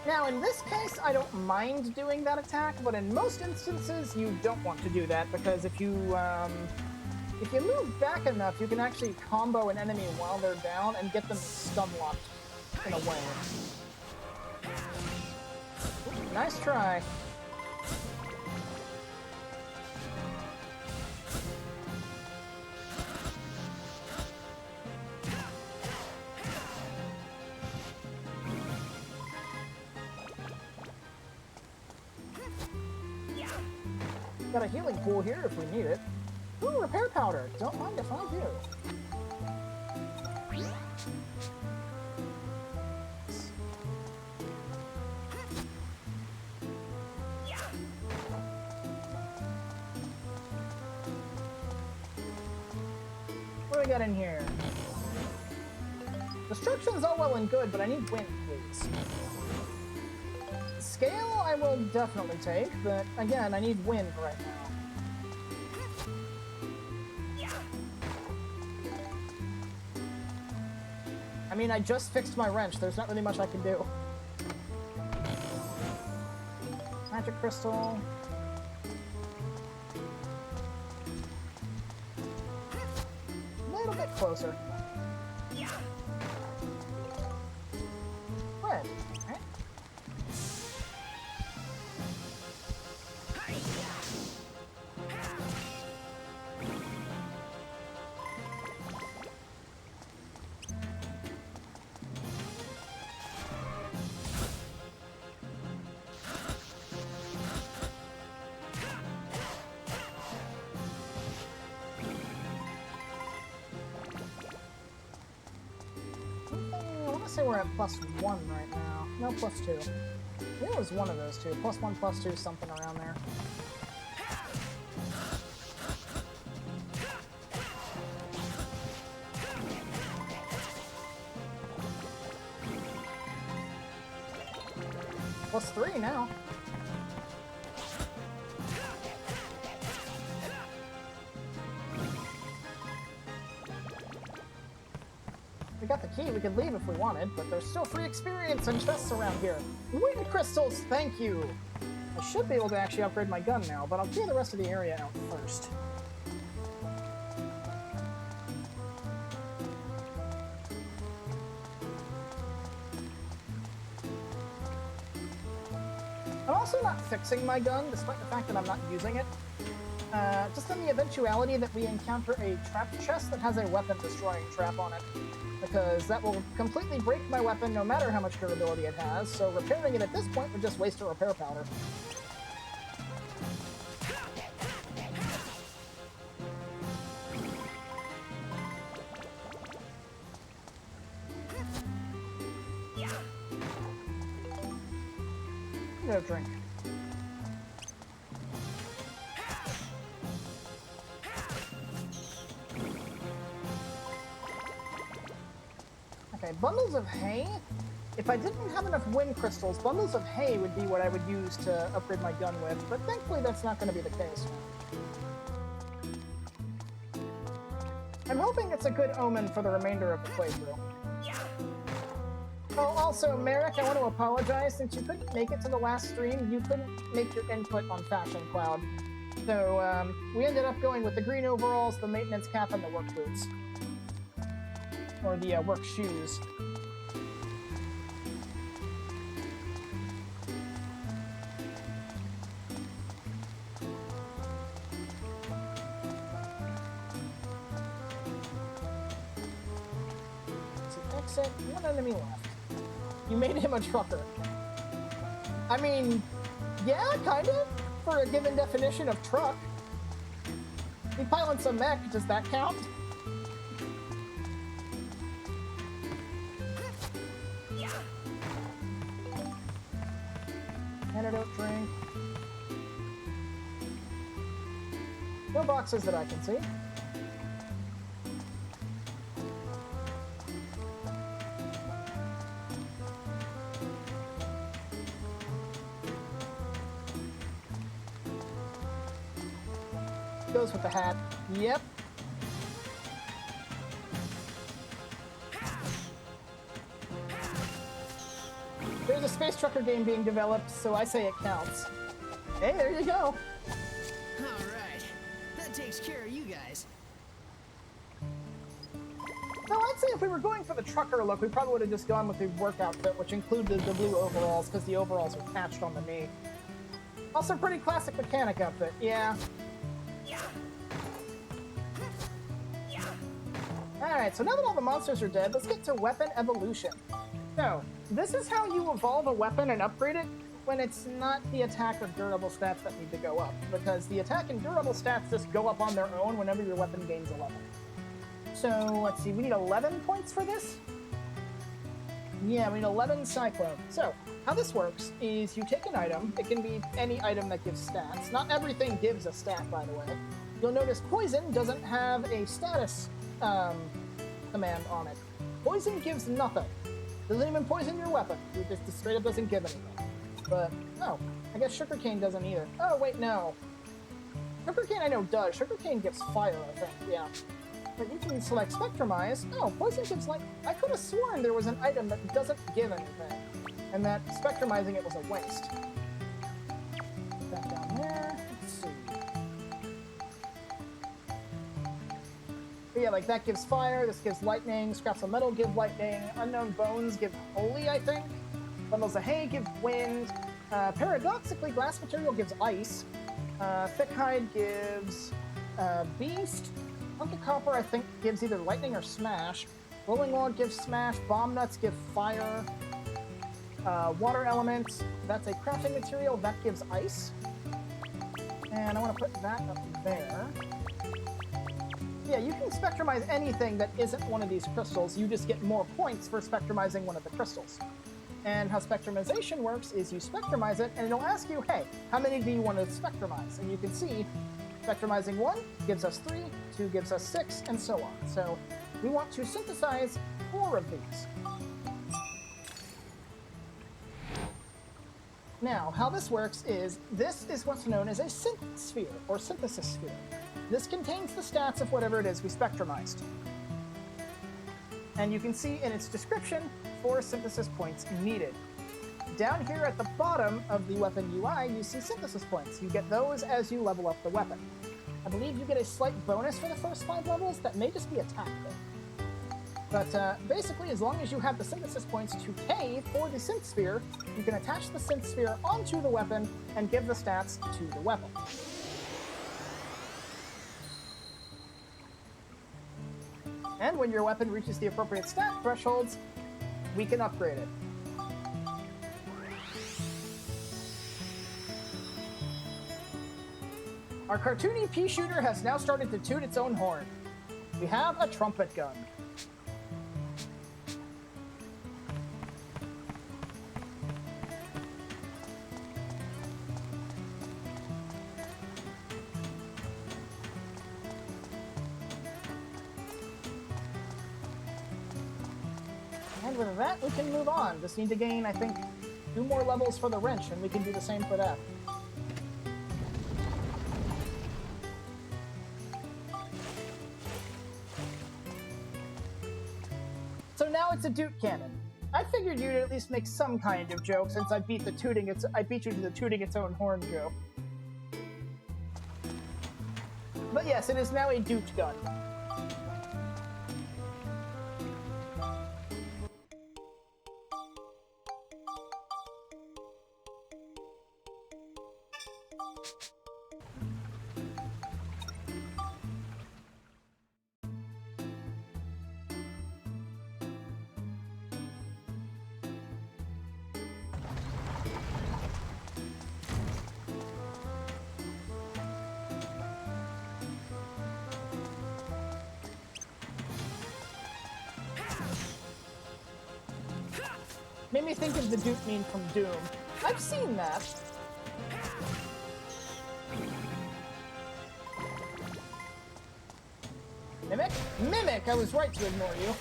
Now, in this case, I don't mind doing that attack, but in most instances, you don't want to do that, because if you move back enough, you can actually combo an enemy while they're down and get them stun-locked in a way. Ooh, nice try. Got a healing pool here if we need it. Ooh, repair powder. Don't mind if I do. we got in here? Destruction's all well and good, but I need wind, please. Scale I will definitely take, but again, I need wind right now. I mean, I just fixed my wrench. There's not really much I can do. Magic crystal. A little bit closer. Red. Right? I want to say we're at +1 right now. No, +2. I think it was one of those two. +1, +2, something around there. +3 now. We got the key, we could leave if we wanted, but there's still free experience and chests around here. Wind crystals, thank you! I should be able to actually upgrade my gun now, but I'll clear the rest of the area out first. I'm also not fixing my gun, despite the fact that I'm not using it. Just in the eventuality that we encounter a trap chest that has a weapon-destroying trap on it. Because that will completely break my weapon no matter how much durability it has, so repairing it at this point would just waste a repair powder. No drink. Okay, bundles of hay? If I didn't have enough wind crystals, bundles of hay would be what I would use to upgrade my gun with, but thankfully that's not going to be the case. I'm hoping it's a good omen for the remainder of the playthrough. Oh, also, Merrick, I want to apologize. Since you couldn't make it to the last stream, you couldn't make your input on Fashion Cloud. So, we ended up going with the green overalls, the maintenance cap, and the work boots. Or the work shoes. Exit, one enemy left. You made him a trucker. I mean, yeah, kind of, for a given definition of truck. He pilots a mech, does that count? Antidote drink. No boxes that I can see. Goes with the hat. Yep. There's a space trucker game being developed, so I say it counts. Hey, there you go. All right, that takes care of you guys. No, I'd say if we were going for the trucker look, we probably would have just gone with the work outfit, which included the blue overalls, because the overalls are patched on the knee. Also, pretty classic mechanic outfit, yeah. Alright, so now that all the monsters are dead, let's get to weapon evolution. So, this is how you evolve a weapon and upgrade it when it's not the attack or durable stats that need to go up, because the attack and durable stats just go up on their own whenever your weapon gains a level. So, let's see, we need 11 points for this? Yeah, we need 11 Cyclone. So, how this works is you take an item, it can be any item that gives stats. Not everything gives a stat, by the way. You'll notice poison doesn't have a status command on it. Poison gives nothing. Doesn't even poison your weapon. It just straight up doesn't give anything. But, no. I guess sugarcane doesn't either. Oh, wait, no. Sugarcane I know does. Sugarcane gives fire, I think, yeah. But you can select Spectrumize. Oh, poison gives like... I could have sworn there was an item that doesn't give anything. And that Spectrumizing it was a waste. Put that down there. Let's see. But yeah, like that gives fire, this gives lightning, scraps of metal give lightning, unknown bones give holy, I think. Bundles of hay give wind. Paradoxically, glass material gives ice. Thick hide gives beast. Hunk of copper, I think, gives either lightning or smash. Rolling log gives smash. Bomb nuts give fire. Water elements, that's a crafting material, that gives ice. And I want to put that up there. Yeah, you can spectrumize anything that isn't one of these crystals. You just get more points for spectrumizing one of the crystals. And how spectrumization works is you spectrumize it, and it'll ask you, hey, how many do you want to spectrumize? And you can see spectrumizing 1 gives us 3, 2 gives us 6, and so on. So we want to synthesize 4 of these. Now, how this works is, this is what's known as a synth sphere, or synthesis sphere. This contains the stats of whatever it is we spectrumized. And you can see in its description 4 synthesis points needed. Down here at the bottom of the weapon UI, you see synthesis points. You get those as you level up the weapon. I believe you get a slight bonus for the first 5 levels. That may just be a tactic. But basically, as long as you have the synthesis points to pay for the synth sphere, you can attach the synth sphere onto the weapon and give the stats to the weapon. And when your weapon reaches the appropriate stat thresholds, we can upgrade it. Our cartoony pea shooter has now started to toot its own horn. We have a trumpet gun. And with that, we can move on. Just need to gain, I think, 2 more levels for the wrench, and we can do the same for that. So now it's a Duke cannon. I figured you'd at least make some kind of joke since I beat you to the tooting its own horn joke. But yes, it is now a Duke gun. Made me think of the Duke meme from Doom. I've seen that. Mimic? Mimic! I was right to ignore you.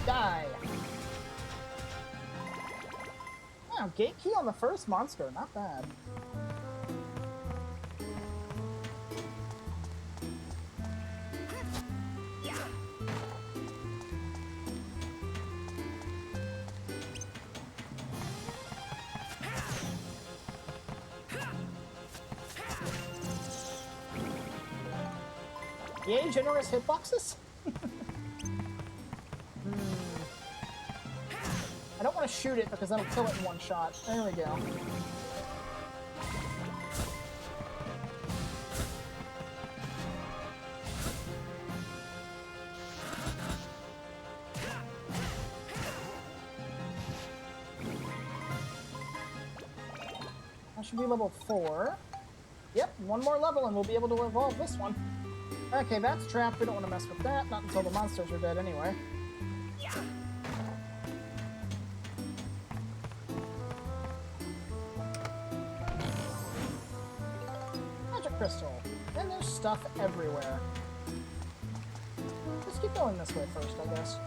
Die. Wow, gate key on the first monster, not bad. Yay, generous hitboxes? I don't want to shoot it because that'll kill it in one shot. There we go. That should be level 4. Yep, one more level and we'll be able to evolve this one. Okay, that's trapped. We don't want to mess with that. Not until the monsters are dead anyway. Magic crystal. And there's stuff everywhere. Let's keep going this way first, I guess.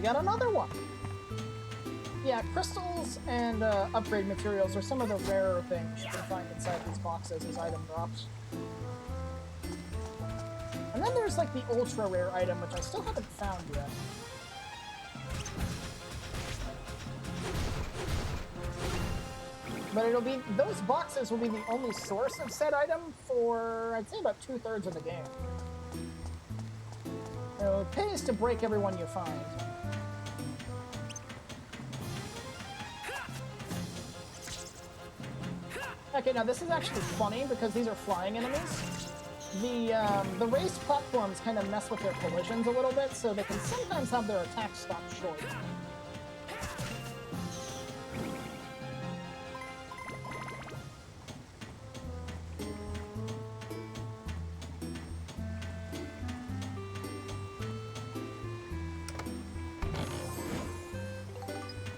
Got another one. Yeah, crystals and upgrade materials are some of the rarer things you can find inside these boxes as item drops. And then there's like the ultra rare item, which I still haven't found yet. But it'll be, those boxes will be the only source of said item for, I'd say, about 2/3 of the game. So it pays to break every one you find. Okay, now this is actually funny because these are flying enemies. The raised platforms kind of mess with their collisions a little bit, so they can sometimes have their attacks stop short.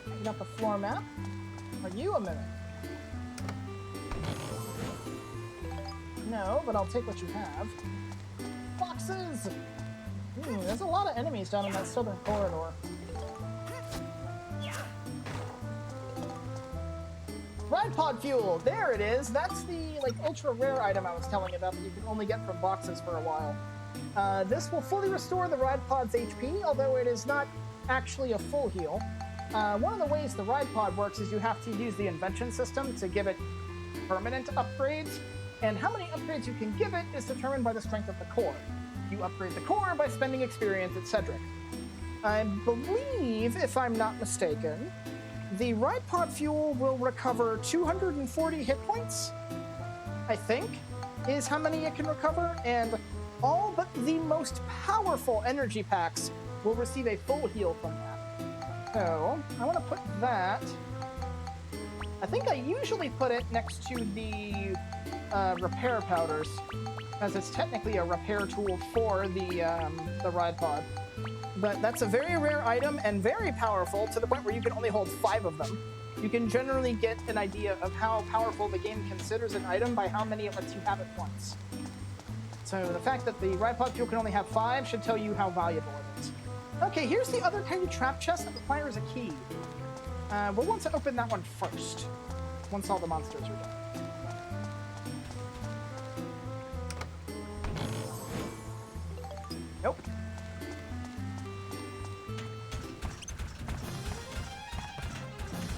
I got the floor map. Are you a mimic? No, but I'll take what you have. Boxes! There's a lot of enemies down in that southern corridor. Ride pod fuel! There it is! That's the, like, ultra rare item I was telling you about that you can only get from boxes for a while. This will fully restore the ride pod's HP, although it is not actually a full heal. One of the ways the ride pod works is you have to use the invention system to give it permanent upgrades. And how many upgrades you can give it is determined by the strength of the core. You upgrade the core by spending experience at Cedric. I believe, if I'm not mistaken, the ride pod fuel will recover 240 hit points, I think, is how many it can recover, and all but the most powerful energy packs will receive a full heal from that. So, I want to put that... I think I usually put it next to the repair powders, as it's technically a repair tool for the ride pod. But that's a very rare item and very powerful, to the point where you can only hold 5 of them. You can generally get an idea of how powerful the game considers an item by how many it lets you have at once. So the fact that the ride pod fuel can only have 5 should tell you how valuable it is. Okay, here's the other kind of trap chest that requires a key. We'll want to open that one first, once all the monsters are done. Nope.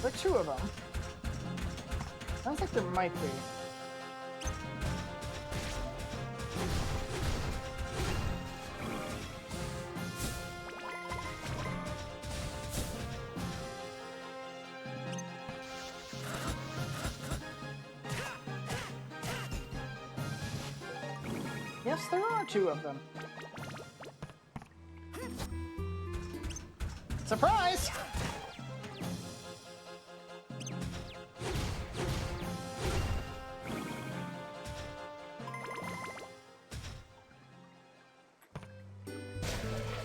There are 2 of them. Sounds like there might be. Yes, there are 2 of them. Surprise!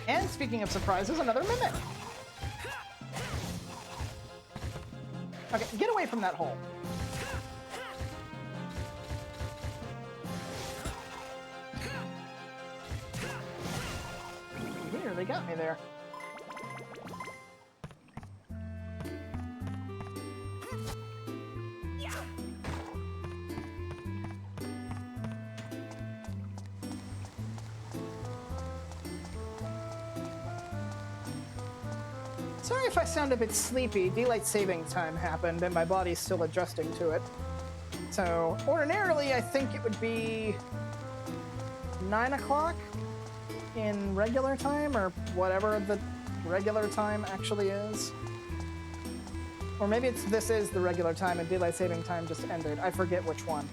And speaking of surprises, another mimic. Okay, get away from that hole. Here, they got me there. Sorry if I sound a bit sleepy. Daylight saving time happened and my body's still adjusting to it. So, ordinarily I think it would be 9 o'clock in regular time, or whatever the regular time actually is. Or maybe this is the regular time and daylight saving time just ended. I forget which one.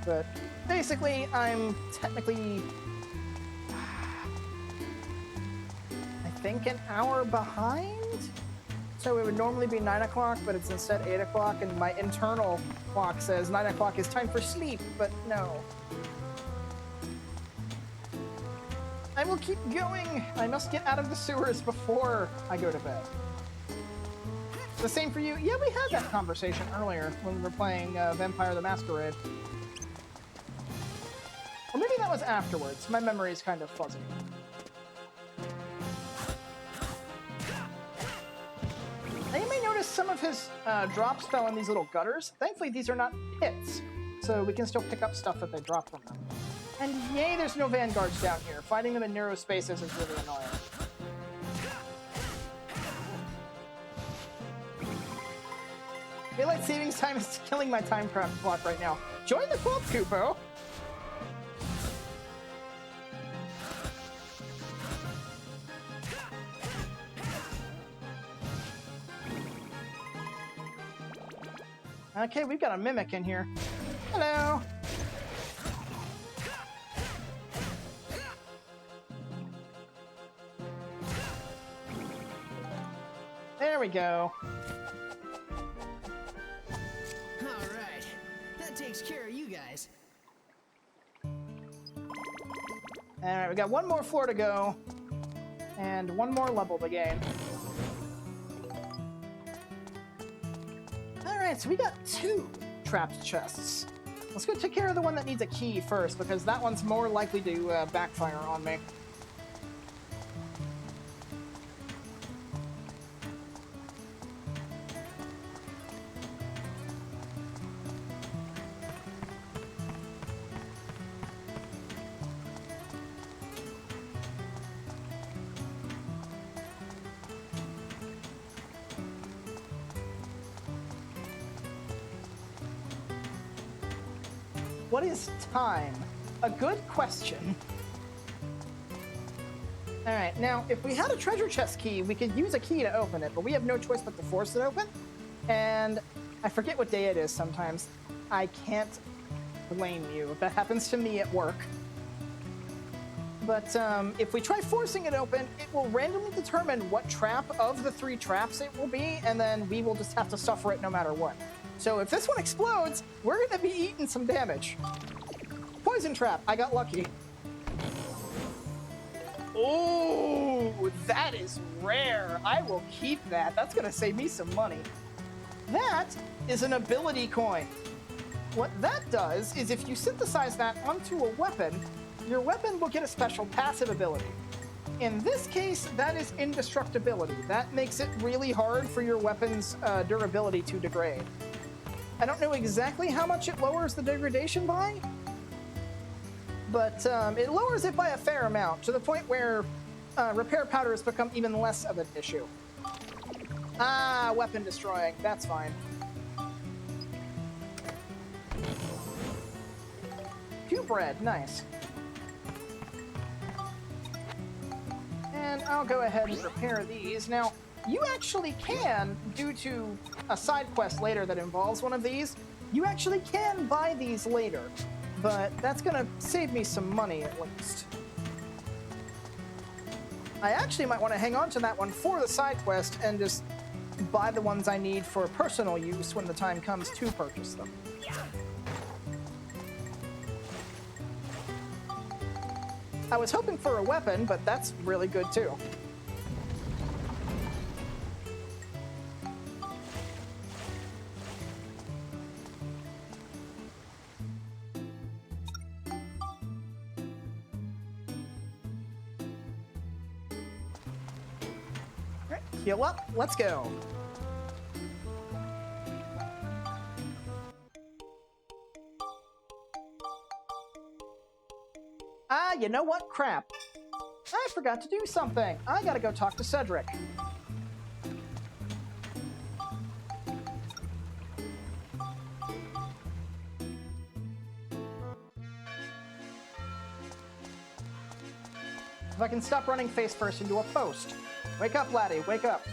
But basically, I'm technically, I think, an hour behind? So it would normally be 9 o'clock, but it's instead 8 o'clock, and my internal clock says 9 o'clock is time for sleep, but no. I will keep going. I must get out of the sewers before I go to bed. The same for you? Yeah, we had that conversation earlier when we were playing Vampire the Masquerade. Or maybe that was afterwards. My memory is kind of fuzzy. Now you may notice some of his drops fell in these little gutters. Thankfully, these are not pits, so we can still pick up stuff that they drop from them. And yay, there's no vanguards down here. Fighting them in narrow spaces is really annoying. Daylight savings time is killing my time clock right now. Join the club, Kupo! Okay, we've got a mimic in here. Hello! There we go. Alright, that takes care of you guys. Alright, we got one more floor to go, and one more level to gain. Alright, so we got 2 trapped chests. Let's go take care of the one that needs a key first, because that one's more likely to backfire on me. What is time? A good question. Alright, now, if we had a treasure chest key, we could use a key to open it, but we have no choice but to force it open. And I forget what day it is sometimes. I can't blame you. That happens to me at work. But if we try forcing it open, it will randomly determine what trap of the 3 traps it will be, and then we will just have to suffer it no matter what. So if this one explodes, we're going to be eating some damage. Poison trap. I got lucky. Oh, that is rare. I will keep that. That's going to save me some money. That is an ability coin. What that does is if you synthesize that onto a weapon, your weapon will get a special passive ability. In this case, that is indestructibility. That makes it really hard for your weapon's durability to degrade. I don't know exactly how much it lowers the degradation by, but it lowers it by a fair amount, to the point where repair powder has become even less of an issue. Ah, weapon destroying. That's fine. Two bread. Nice. And I'll go ahead and repair these. Now, you actually can, due to a side quest later that involves one of these, you actually can buy these later, but that's going to save me some money at least. I actually might want to hang on to that one for the side quest and just buy the ones I need for personal use when the time comes to purchase them. I was hoping for a weapon, but that's really good too. Alright, heal up, let's go. Ah, you know what? Crap. I forgot to do something. I gotta go talk to Cedric. If I can stop running face first into a post. Wake up, laddie, wake up.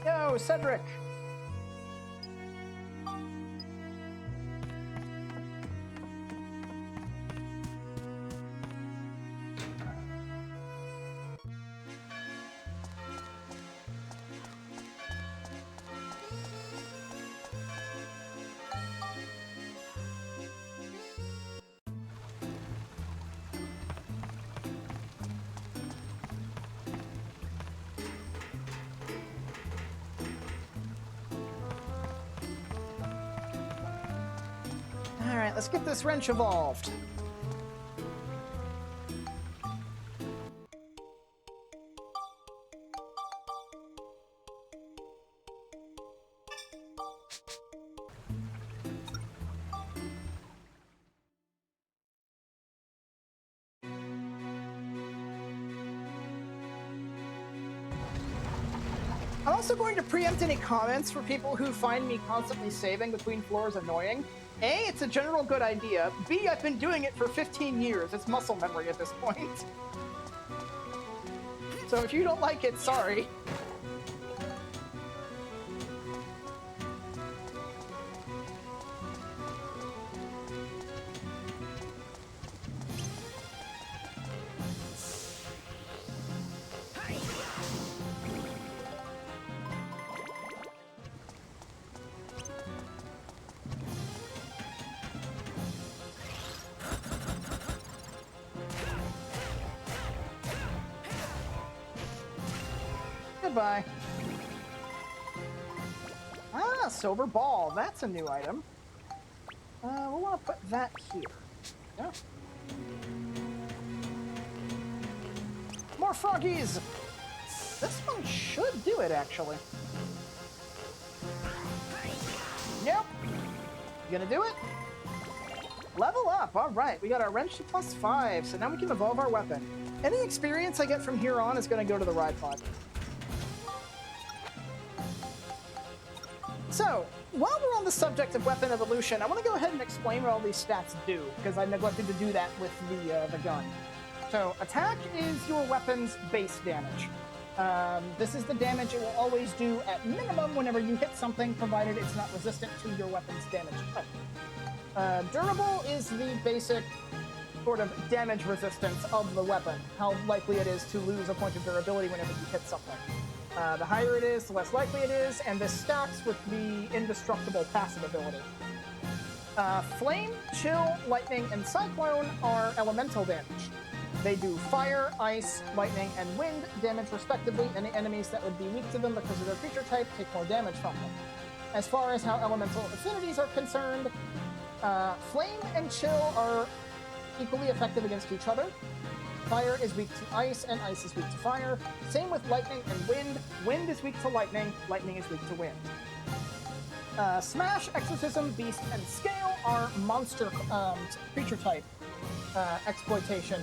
Yo, Cedric! Alright, let's get this wrench evolved. I'm also going to preempt any comments for people who find me constantly saving between floors annoying. A, it's a general good idea. B, I've been doing it for 15 years. It's muscle memory at this point. So if you don't like it, sorry. Goodbye. Ah, silver ball. That's a new item. We'll want to put that here. Yeah. More froggies! This one should do it, actually. Nope. You gonna do it? Level up. All right. We got our wrench to +5, so now we can evolve our weapon. Any experience I get from here on is going to go to the ride pod. So, while we're on the subject of weapon evolution, I want to go ahead and explain what all these stats do, because I neglected to do that with the gun. So, attack is your weapon's base damage. This is the damage it will always do at minimum whenever you hit something, provided it's not resistant to your weapon's damage type. Durable is the basic sort of damage resistance of the weapon, how likely it is to lose a point of durability whenever you hit something. The higher it is, the less likely it is, and this stacks with the indestructible passive ability. Flame, Chill, Lightning, and Cyclone are elemental damage. They do fire, ice, lightning, and wind damage respectively. Any enemies that would be weak to them because of their creature type take more damage from them. As far as how elemental affinities are concerned, Flame and Chill are equally effective against each other. Fire is weak to ice, and ice is weak to fire. Same with lightning and wind. Wind is weak to lightning, lightning is weak to wind. Smash, Exorcism, Beast, and Scale are monster creature type exploitation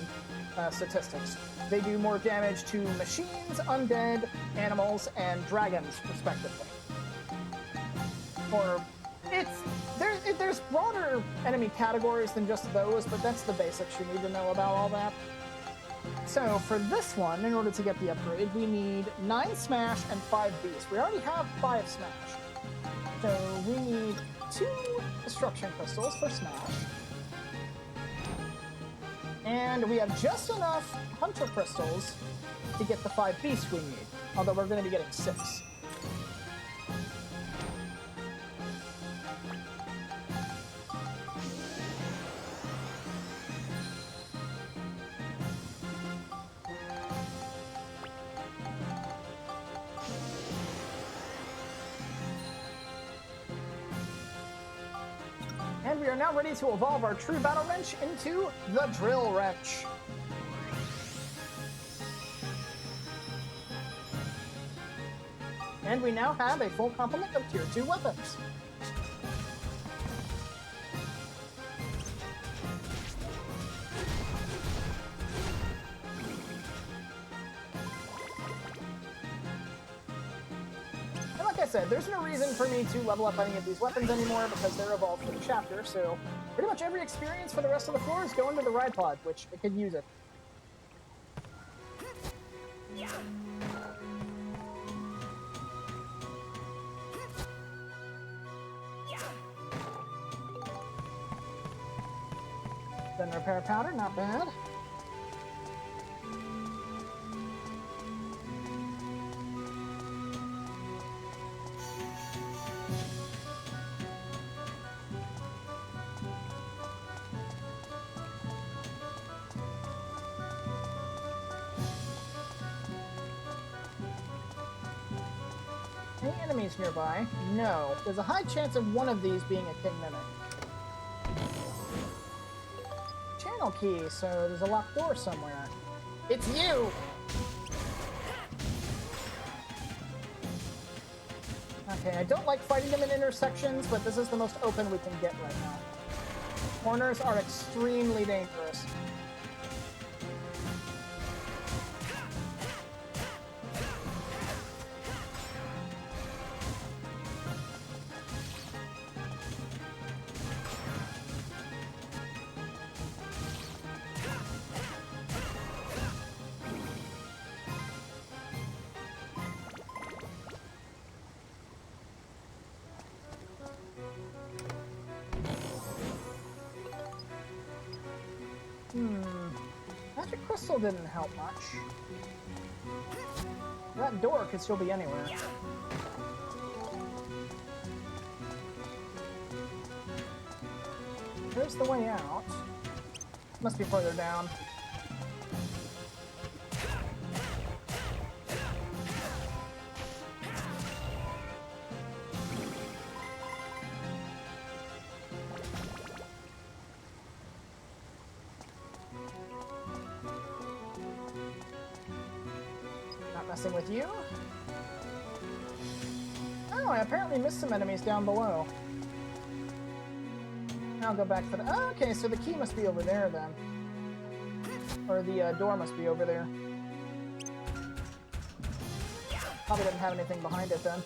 statistics. They do more damage to machines, undead, animals, and dragons, respectively. Or there's broader enemy categories than just those, but that's the basics you need to know about all that. So for this one, in order to get the upgrade, we need 9 Smash and 5 Beast. We already have 5 Smash. So we need 2 Destruction Crystals for Smash. And we have just enough Hunter Crystals to get the 5 Beasts we need, although we're going to be getting 6. And we are now ready to evolve our True Battle Wrench into the Drill Wrench. And we now have a full complement of Tier 2 weapons. said, there's no reason for me to level up any of these weapons anymore because they're evolved for the chapter, so pretty much every experience for the rest of the floor is going to the ride pod, which it could use it. Then repair powder, not bad. Any enemies nearby? No. There's a high chance of one of these being a King Mimic. Channel key, so there's a locked door somewhere. It's you! Okay, I don't like fighting them in intersections, but this is the most open we can get right now. Corners are extremely dangerous. Magic crystal didn't help much. That door could still be anywhere. There's the way out. Must be further down. Messing with you. Oh, I apparently missed some enemies down below. I'll go back for the... Oh, okay, so the key must be over there then. Or the door must be over there. Probably didn't have anything behind it then.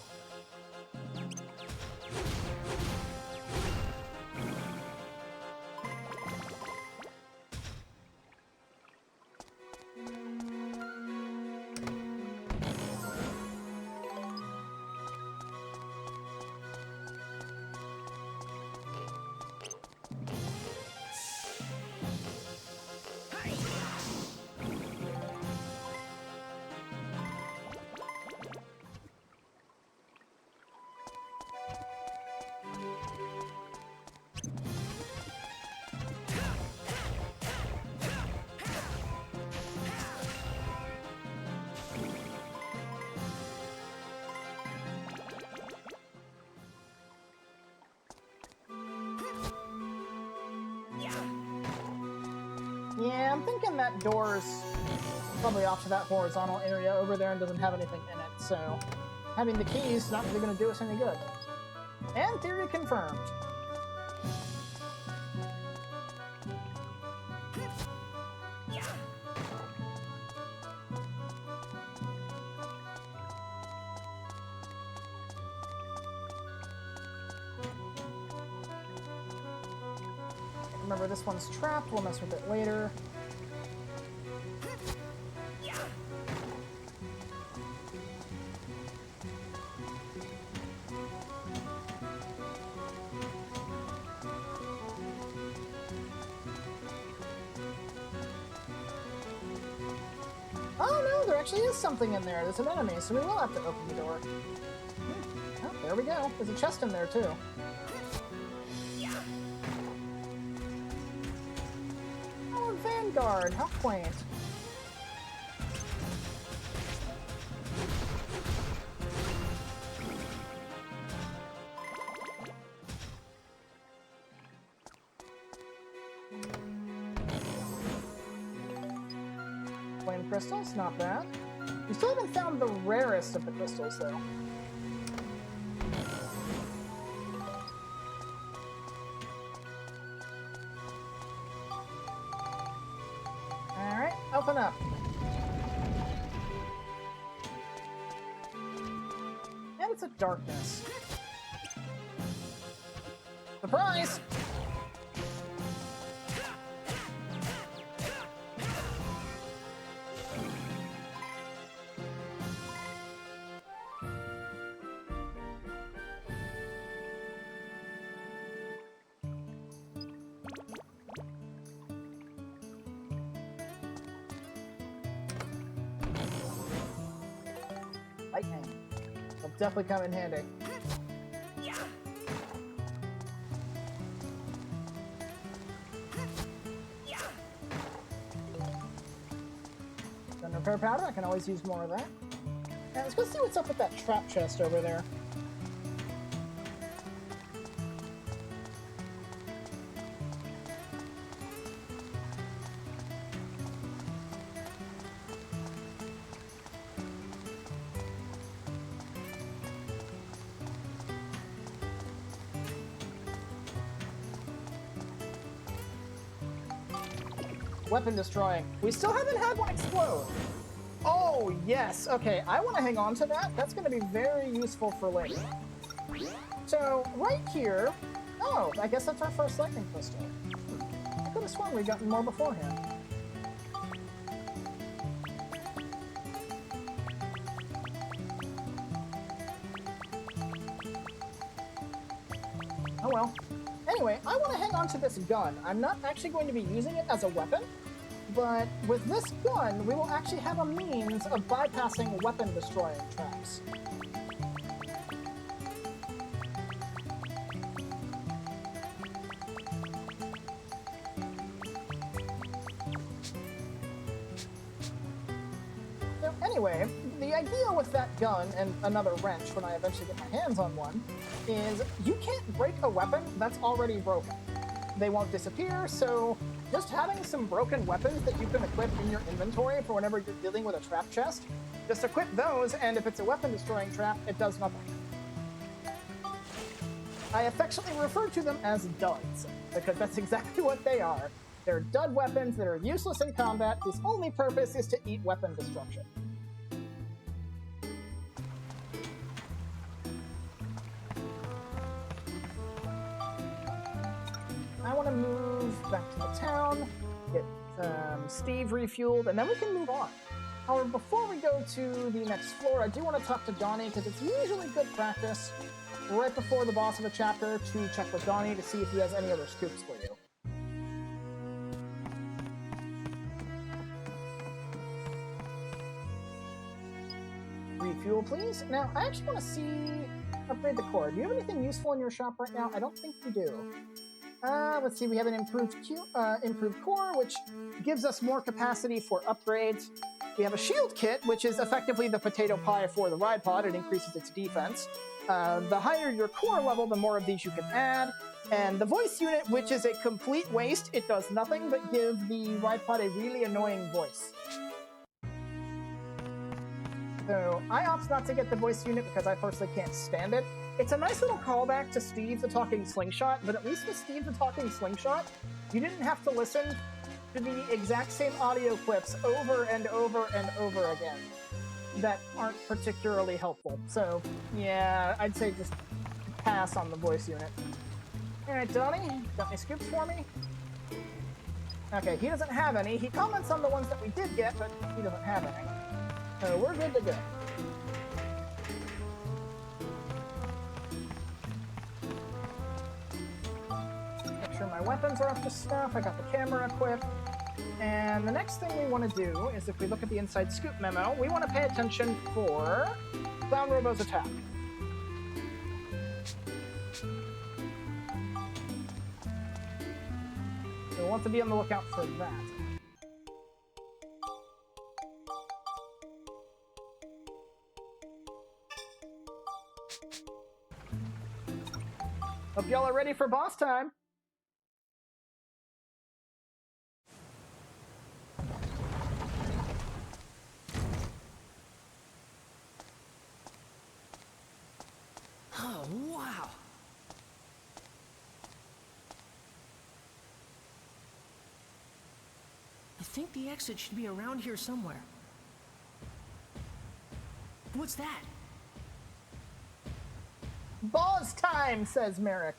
Yeah, I'm thinking that door's probably off to that horizontal area over there and doesn't have anything in it, so having the keys is not really going to do us any good. And theory confirmed. Remember, this one's trapped. We'll mess with it later. Oh no, there actually is something in there. There's an enemy, so we will have to open the door. Oh, there we go. There's a chest in there, too. Vanguard, how quaint. Flame crystals, not bad. We still haven't found the rarest of the crystals, though. Open up. And it's a darkness. Surprise! Lightning. Will definitely come in handy. Gun repair powder, I can always use more of that. Now, let's go see what's up with that trap chest over there. Weapon destroying. We still haven't had one explode. Oh, yes. Okay, I want to hang on to that. That's going to be very useful for later. So, right here... Oh, I guess that's our first lightning crystal. I could have sworn we'd gotten more beforehand. Oh well. Anyway, I want to hang on to this gun. I'm not actually going to be using it as a weapon, but with this gun, we will actually have a means of bypassing weapon-destroying traps. So anyway, the idea with that gun and another wrench when I eventually get my hands on one is you can't break a weapon that's already broken. They won't disappear, so just having some broken weapons that you can equip in your inventory for whenever you're dealing with a trap chest, just equip those, and if it's a weapon-destroying trap, it does nothing. I affectionately refer to them as duds, because that's exactly what they are. They're dud weapons that are useless in combat, whose only purpose is to eat weapon destruction. I want to move back to the town, get Steve refueled, and then we can move on. However, before we go to the next floor, I do want to talk to Donnie, because it's usually good practice right before the boss of a chapter to check with Donnie to see if he has any other scoops for you. Refuel, please. Now, I actually want to see... Upgrade the core. Do you have anything useful in your shop right now? I don't think you do. Let's see, we have an improved core, which gives us more capacity for upgrades. We have a shield kit, which is effectively the potato pie for the ride pod. It increases its defense. The higher your core level, the more of these you can add. And the voice unit, which is a complete waste. It does nothing but give the ride pod a really annoying voice. So I opt not to get the voice unit because I personally can't stand it. It's a nice little callback to Steve the Talking Slingshot, but at least with Steve the Talking Slingshot, you didn't have to listen to the exact same audio clips over and over and over again that aren't particularly helpful. So, yeah, I'd say just pass on the voice unit. Alright, Donnie, got any scoops for me? Okay, he doesn't have any. He comments on the ones that we did get, but he doesn't have any. So we're good to go. Make sure my weapons are up to snuff. I got the camera equipped. And the next thing we want to do is, if we look at the inside scoop memo, we want to pay attention for Clown Robo's attack. So we'll want to be on the lookout for that. Hope y'all are ready for boss time. Oh, wow. I think the exit should be around here somewhere. What's that? Boss time, says Merrick.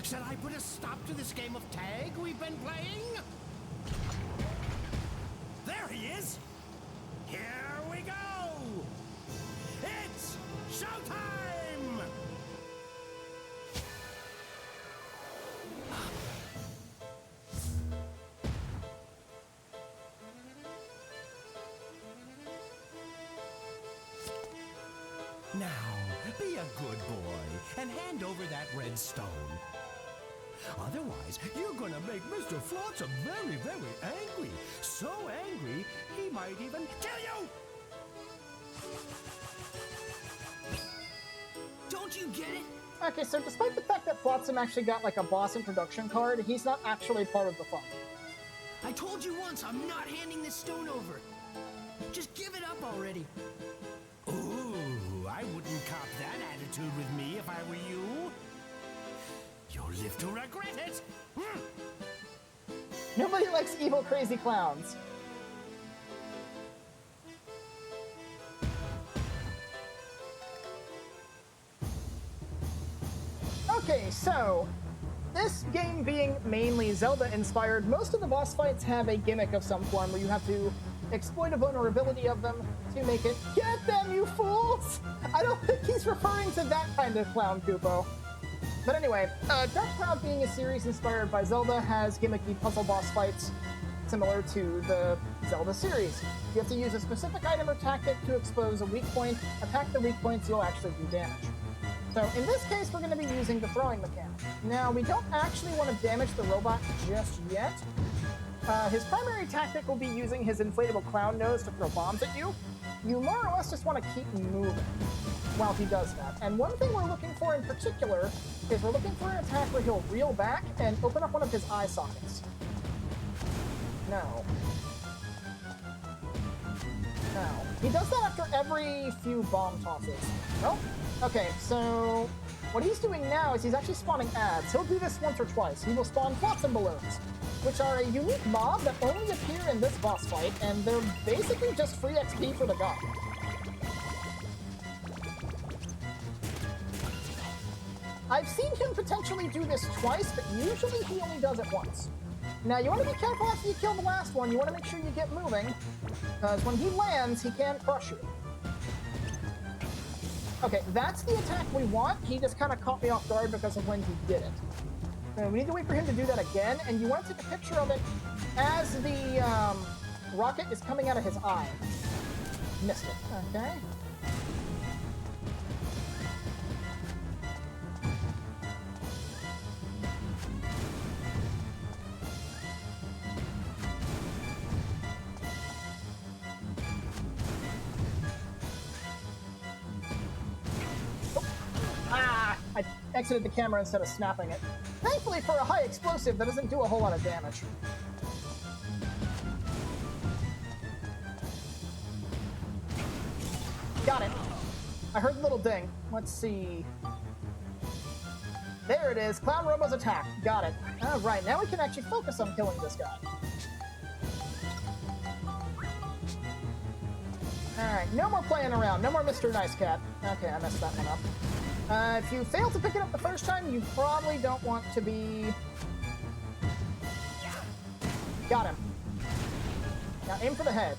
Shall I put a stop to this game of tag we've been playing? There he is! Here we go! It's showtime! Now, be a good boy and hand over that red stone. Otherwise, you're gonna make Mr. Flotsam very, very angry. So angry, he might even kill you! Don't you get it? Okay, so despite the fact that Flotsam actually got like a boss introduction card, he's not actually part of the fun. I told you once I'm not handing this stone over. Just give it up already. Ooh, I wouldn't cop that attitude with me if I were you. You'll live to regret it! Nobody likes evil, crazy clowns. Okay, so this game being mainly Zelda-inspired, most of the boss fights have a gimmick of some form where you have to exploit a vulnerability of them to make it, get them, you fools! I don't think he's referring to that kind of clown, Koopo. But anyway, Dark Cloud being a series inspired by Zelda has gimmicky puzzle boss fights similar to the Zelda series. You have to use a specific item or tactic to expose a weak point, attack the weak points, you'll actually do damage. So in this case, we're going to be using the throwing mechanic. Now, we don't actually want to damage the robot just yet. His primary tactic will be using his inflatable clown nose to throw bombs at you. You more or less just want to keep moving while he does that. And one thing we're looking for in particular is we're looking for an attack where he'll reel back and open up one of his eye sockets. No. No. He does that after every few bomb tosses. Nope. Okay, so what he's doing now is he's actually spawning ads. He'll do this once or twice. He will spawn Flotsam balloons, which are a unique mob that only appear in this boss fight, and they're basically just free XP for the god. I've seen him potentially do this twice, but usually he only does it once. Now, you want to be careful after you kill the last one. You want to make sure you get moving, because when he lands, he can crush you. Okay, that's the attack we want. He just kind of caught me off guard because of when he did it. And we need to wait for him to do that again, and you want to take a picture of it as the rocket is coming out of his eye. Missed it. Okay. I exited the camera instead of snapping it. Thankfully, for a high explosive, that doesn't do a whole lot of damage. Got it. I heard the little ding. Let's see. There it is. Clown Robo's attack. Got it. All right, now we can actually focus on killing this guy. All right, no more playing around. No more Mr. Nice Cat. Okay, I messed that one up. If you fail to pick it up the first time, you probably don't want to be... Got him. Now aim for the head.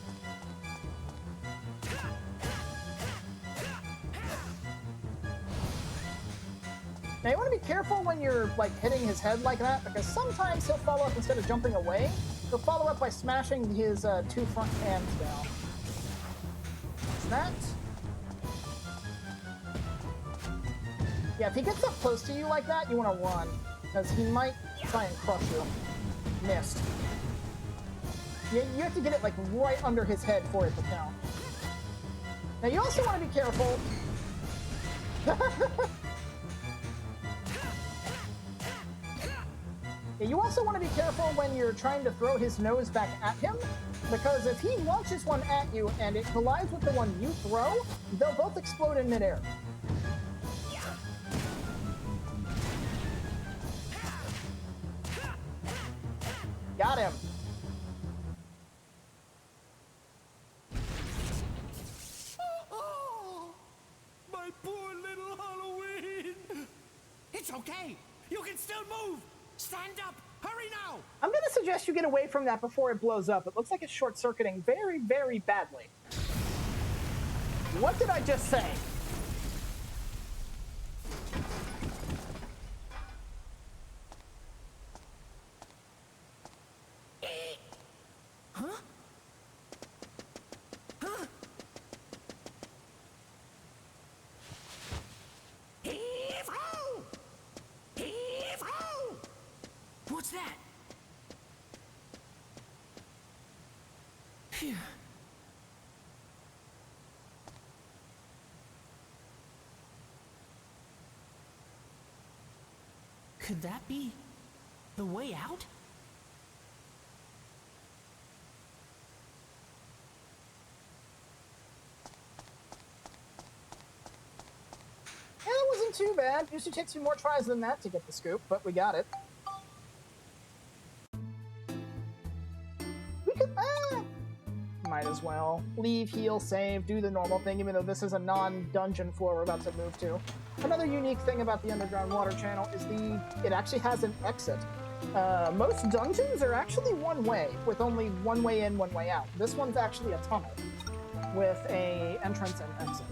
Now you want to be careful when you're like hitting his head like that, because sometimes he'll follow up instead of jumping away. He'll follow up by smashing his two front hands down. That's that. Yeah, if he gets up close to you like that, you want to run, because he might try and crush you. Missed. You have to get it like right under his head for it to count. Now you also want to be careful. Yeah, you also want to be careful when you're trying to throw his nose back at him, because if he launches one at you and it collides with the one you throw, they'll both explode in midair. Got him. Oh, my poor little Halloween. It's okay. You can still move. Stand up. Hurry now. I'm going to suggest you get away from that before it blows up. It looks like it's short-circuiting very, very badly. What did I just say? Huh? Huh? Heave-ho! Heave-ho! What's that? Phew. Could that be the way out? Yeah, it wasn't too bad. Usually takes me more tries than that to get the scoop, but we got it. We could... might as well. Leave, heal, save, do the normal thing, even though this is a non-dungeon floor we're about to move to. Another unique thing about the underground water channel is it actually has an exit. Most dungeons are actually one way, with only one way in, one way out. This one's actually a tunnel with a entrance and exit.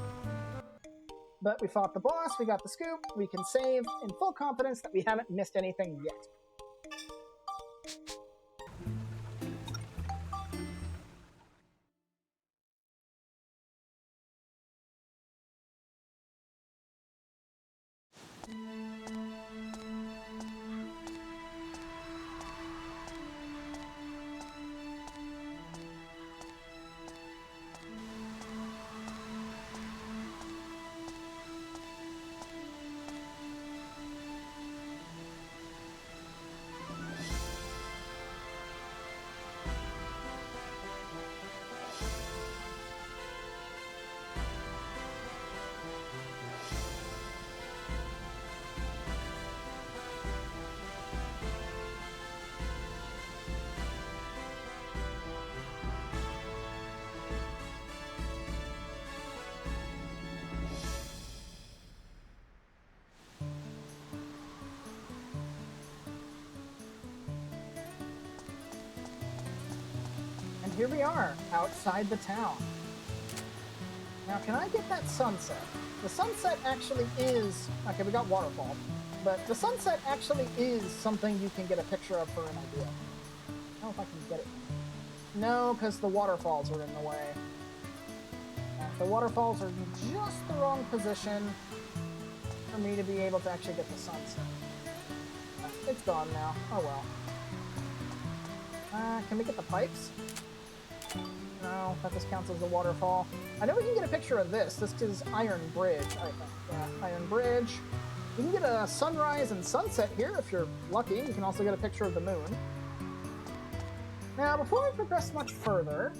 But we fought the boss, we got the scoop, we can save in full confidence that we haven't missed anything yet. Here we are, outside the town. Now, can I get that sunset? The sunset actually is... Okay, we got waterfall. But the sunset actually is something you can get a picture of for an idea. I don't know if I can get it. No, because the waterfalls are in the way. The waterfalls are in just the wrong position for me to be able to actually get the sunset. It's gone now. Oh well. Can we get the pipes? No, that just counts as a waterfall. I know we can get a picture of this. This is Iron Bridge, I think. Yeah, Iron Bridge. You can get a sunrise and sunset here if you're lucky. You can also get a picture of the moon. Now, before we progress much further...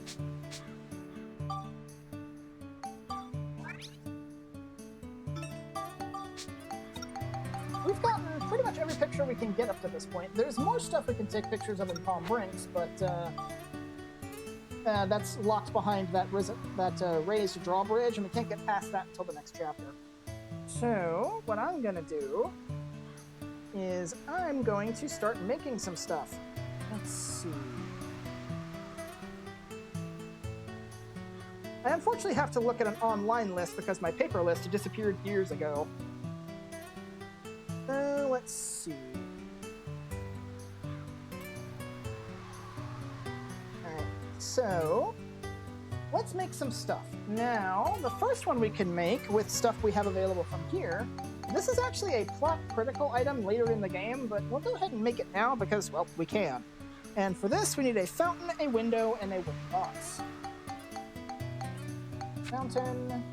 We've gotten pretty much every picture we can get up to this point. There's more stuff we can take pictures of in Palm Brinks, but that's locked behind that raised drawbridge, and we can't get past that until the next chapter. So, what I'm going to do is I'm going to start making some stuff. Let's see. I unfortunately have to look at an online list because my paper list disappeared years ago. Let's see. Alright, so let's make some stuff. Now, the first one we can make with stuff we have available from here, this is actually a plot critical item later in the game, but we'll go ahead and make it now because, well, we can. And for this, we need a fountain, a window, and a wooden box. Fountain.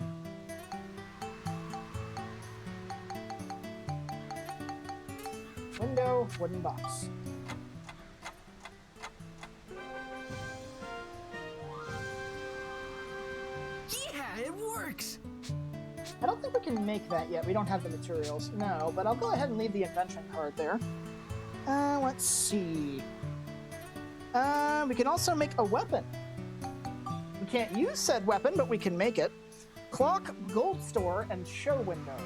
Window, wooden box. Yeah, it works! I don't think we can make that yet. We don't have the materials. No, but I'll go ahead and leave the invention card there. Let's see. we can also make a weapon. We can't use said weapon, but we can make it. Clock, gold store, and show window.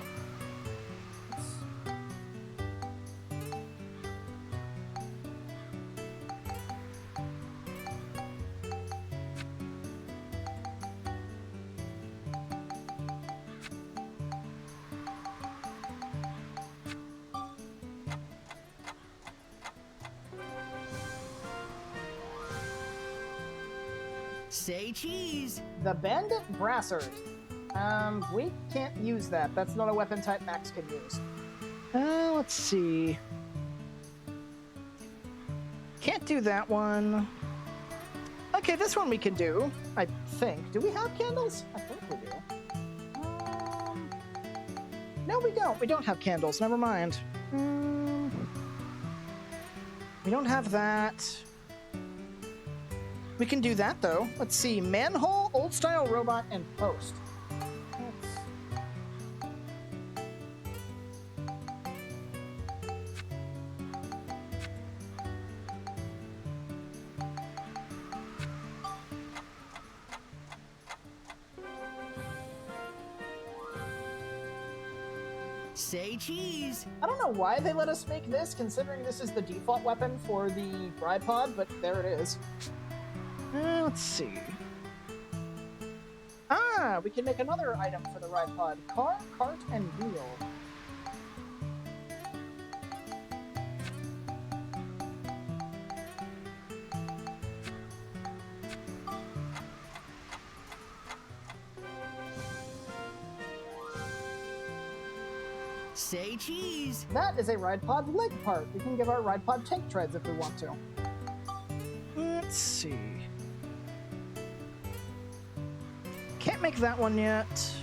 Say cheese. The Bandit Brassers. We can't use that. That's not a weapon type Max can use. Let's see. Can't do that one. Okay, this one we can do, I think. Do we have candles? I think we do. No, we don't. We don't have candles. Never mind. We don't have that. We can do that, though. Let's see. Manhole, old-style robot, and post. Say cheese. I don't know why they let us make this, considering this is the default weapon for the ride pod, but there it is. Let's see. Ah, we can make another item for the ride pod. Car, cart, and wheel. Say cheese. That is a ride pod leg part. We can give our ride pod tank treads if we want to. Let's see. Can't make that one yet.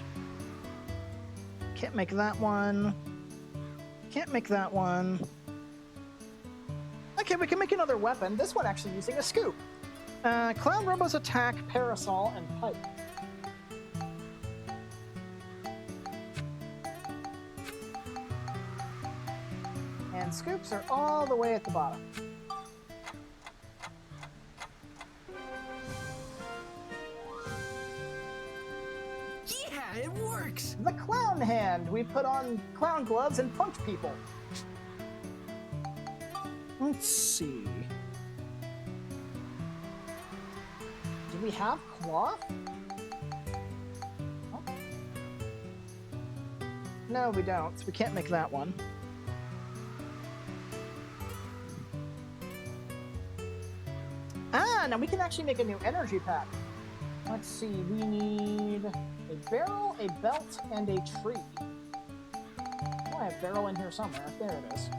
Can't make that one. Can't make that one. Okay, we can make another weapon. This one actually using a scoop. Clown Robo's attack, parasol, and pipe. And scoops are all the way at the bottom. Yeah, it works. The clown hand. We put on clown gloves and punch people. Let's see. Do we have cloth? Oh. No, we don't. So we can't make that one. Ah, now we can actually make a new energy pack. Let's see, we need a barrel, a belt, and a tree. Oh, I have barrel in here somewhere. There it is.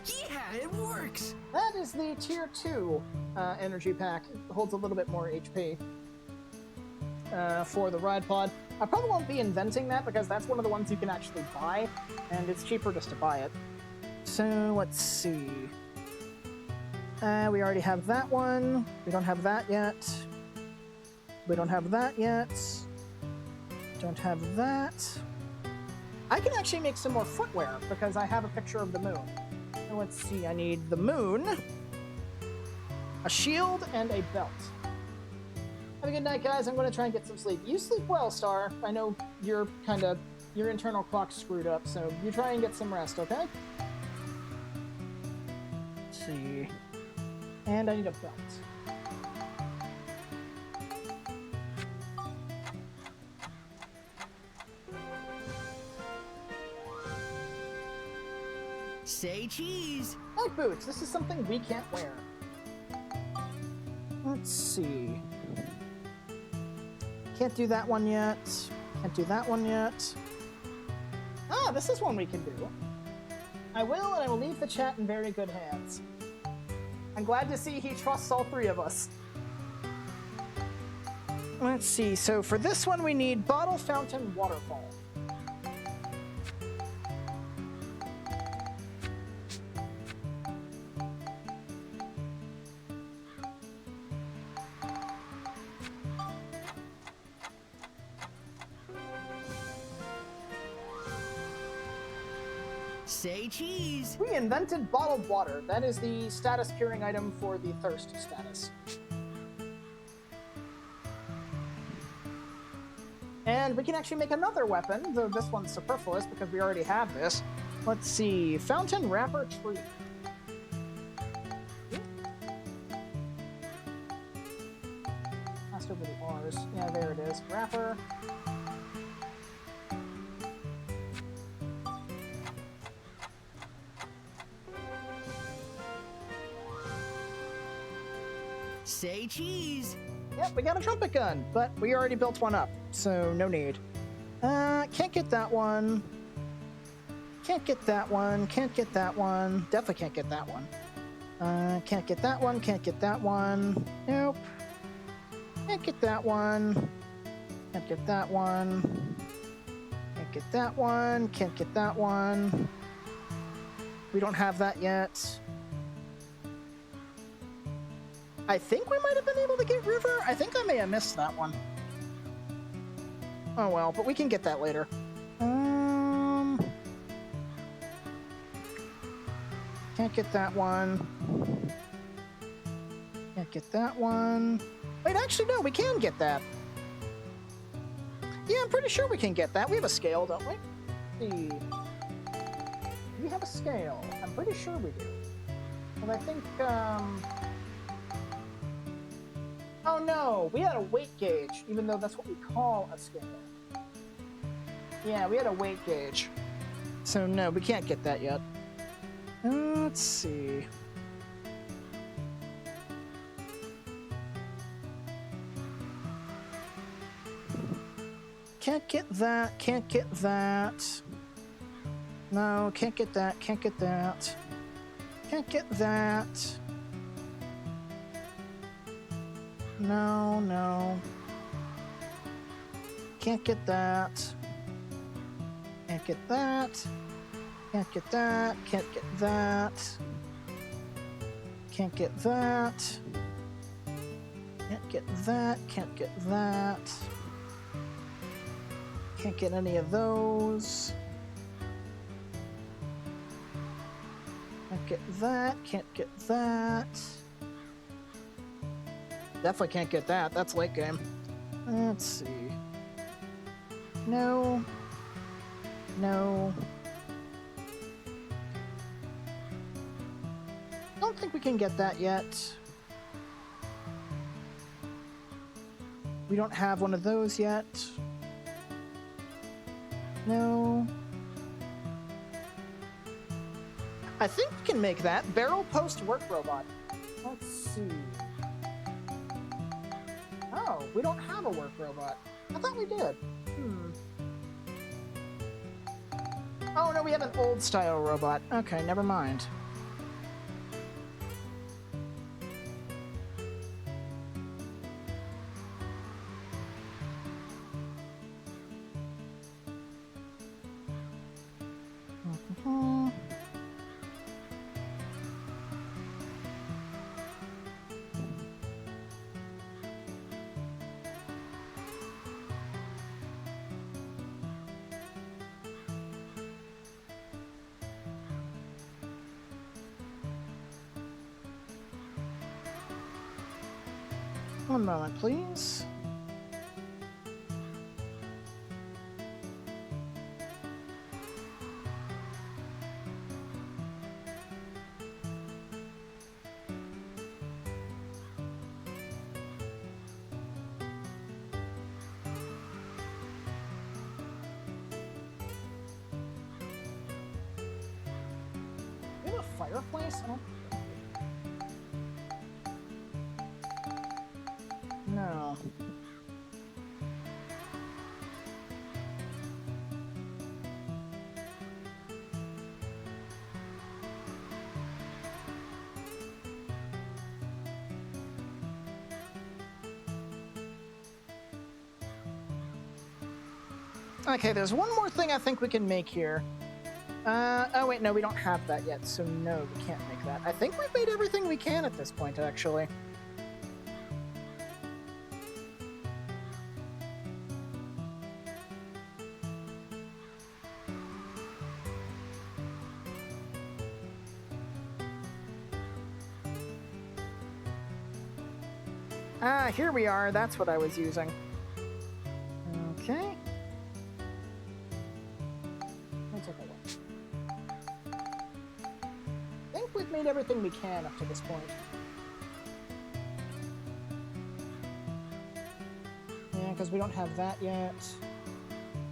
Yeah, it works. That is the tier 2 energy pack. It holds a little bit more HP for the ride pod. I probably won't be inventing that because that's one of the ones you can actually buy, and it's cheaper just to buy it. So, let's see. We already have that one. We don't have that yet. We don't have that yet. Don't have that. I can actually make some more footwear because I have a picture of the moon. So let's see, I need the moon, a shield, and a belt. Have a good night, guys. I'm going to try and get some sleep. You sleep well, Star. I know your internal clock's screwed up, so you try and get some rest, okay? Let's see. And I need a belt. Say cheese. Night boots. This is something we can't wear. Let's see. Can't do that one yet. Can't do that one yet. Ah, this is one we can do. I will, and I will leave the chat in very good hands. I'm glad to see he trusts all three of us. Let's see. So for this one, we need bottle, fountain, waterfall. Say cheese. We invented bottled water. That is the status curing item for the thirst status. And we can actually make another weapon, though this one's superfluous because we already have this. Let's see. Fountain Wrapper Tree. Passed over the R's. Yeah, there it is. Wrapper. Say cheese. Yep, we got a trumpet gun, but we already built one up, so no need. Can't get that one. Can't get that one. Can't get that one. Definitely can't get that one. Can't get that one. Can't get that one. Nope. Can't get that one. Can't get that one. Can't get that one. Can't get that one. We don't have that yet. I think we might have been able to get River. I think I may have missed that one. Oh well, but we can get that later. Can't get that one. Can't get that one. Wait, actually, no, we can get that. Yeah, I'm pretty sure we can get that. We have a scale, don't we? See. We have a scale. I'm pretty sure we do. And I think, oh no, we had a weight gauge, even though that's what we call a scale. Yeah, we had a weight gauge. So no, we can't get that yet. Let's see. Can't get that, can't get that. No, can't get that, can't get that. Can't get that. No, no. Can't get that. Can't get that. Can't get that. Can't get that. Can't get that. Can't get that. Can't get that. Can't get any of those. Can't get that. Can't get that. Definitely can't get that. That's late game. Let's see. No. No. Don't think we can get that yet. We don't have one of those yet. No. I think we can make that. Barrel post work robot. Let's see. Oh, we don't have a work robot. I thought we did. Oh no, we have an old style robot. Okay, never mind. One moment, please. We have a fireplace? I don't... No. Okay, there's one more thing I think we can make here. Oh wait, no, we don't have that yet, so no, we can't make that. I think we've made everything we can at this point, actually. Ah, here we are. That's what I was using. Okay. Let's take a look. I think we've made everything we can up to this point. Yeah, because we don't have that yet.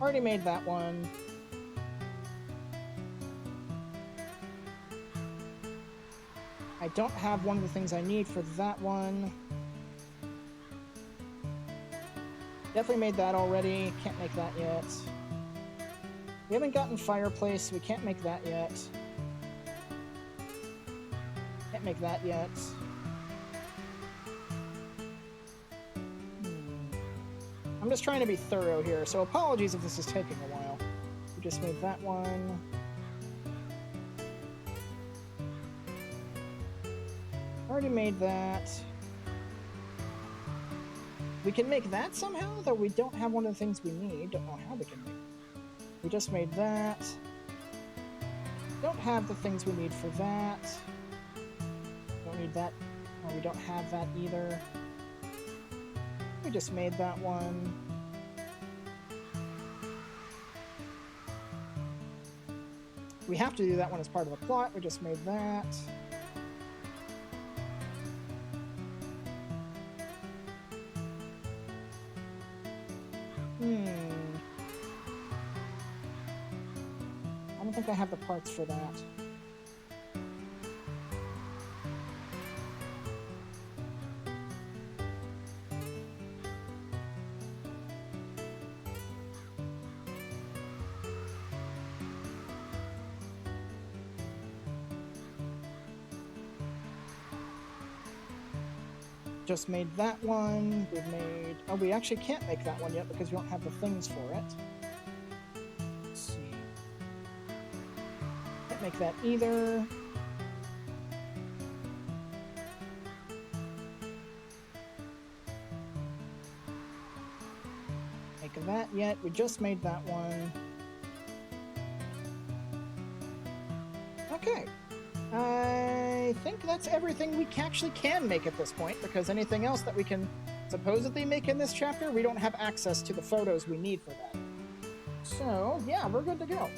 Already made that one. I don't have one of the things I need for that one. Definitely made that already. Can't make that yet. We haven't gotten fireplace, so we can't make that yet. Can't make that yet. I'm just trying to be thorough here, so apologies if this is taking a while. We just made that one. Already made that. We can make that somehow, though we don't have one of the things we need. Don't know how we can make it. We just made that. Don't have the things we need for that. Don't need that. Oh, we don't have that either. We just made that one. We have to do that one as part of the plot. We just made that. I don't think I have the parts for that. Just made that one. We've made... Oh, we actually can't make that one yet because we don't have the things for it. Let's see. Can't make that either. Make that yet. We just made that one. Okay. I think that's everything we actually can make at this point, because anything else that we can supposedly make in this chapter, we don't have access to the photos we need for that. So, yeah, we're good to go.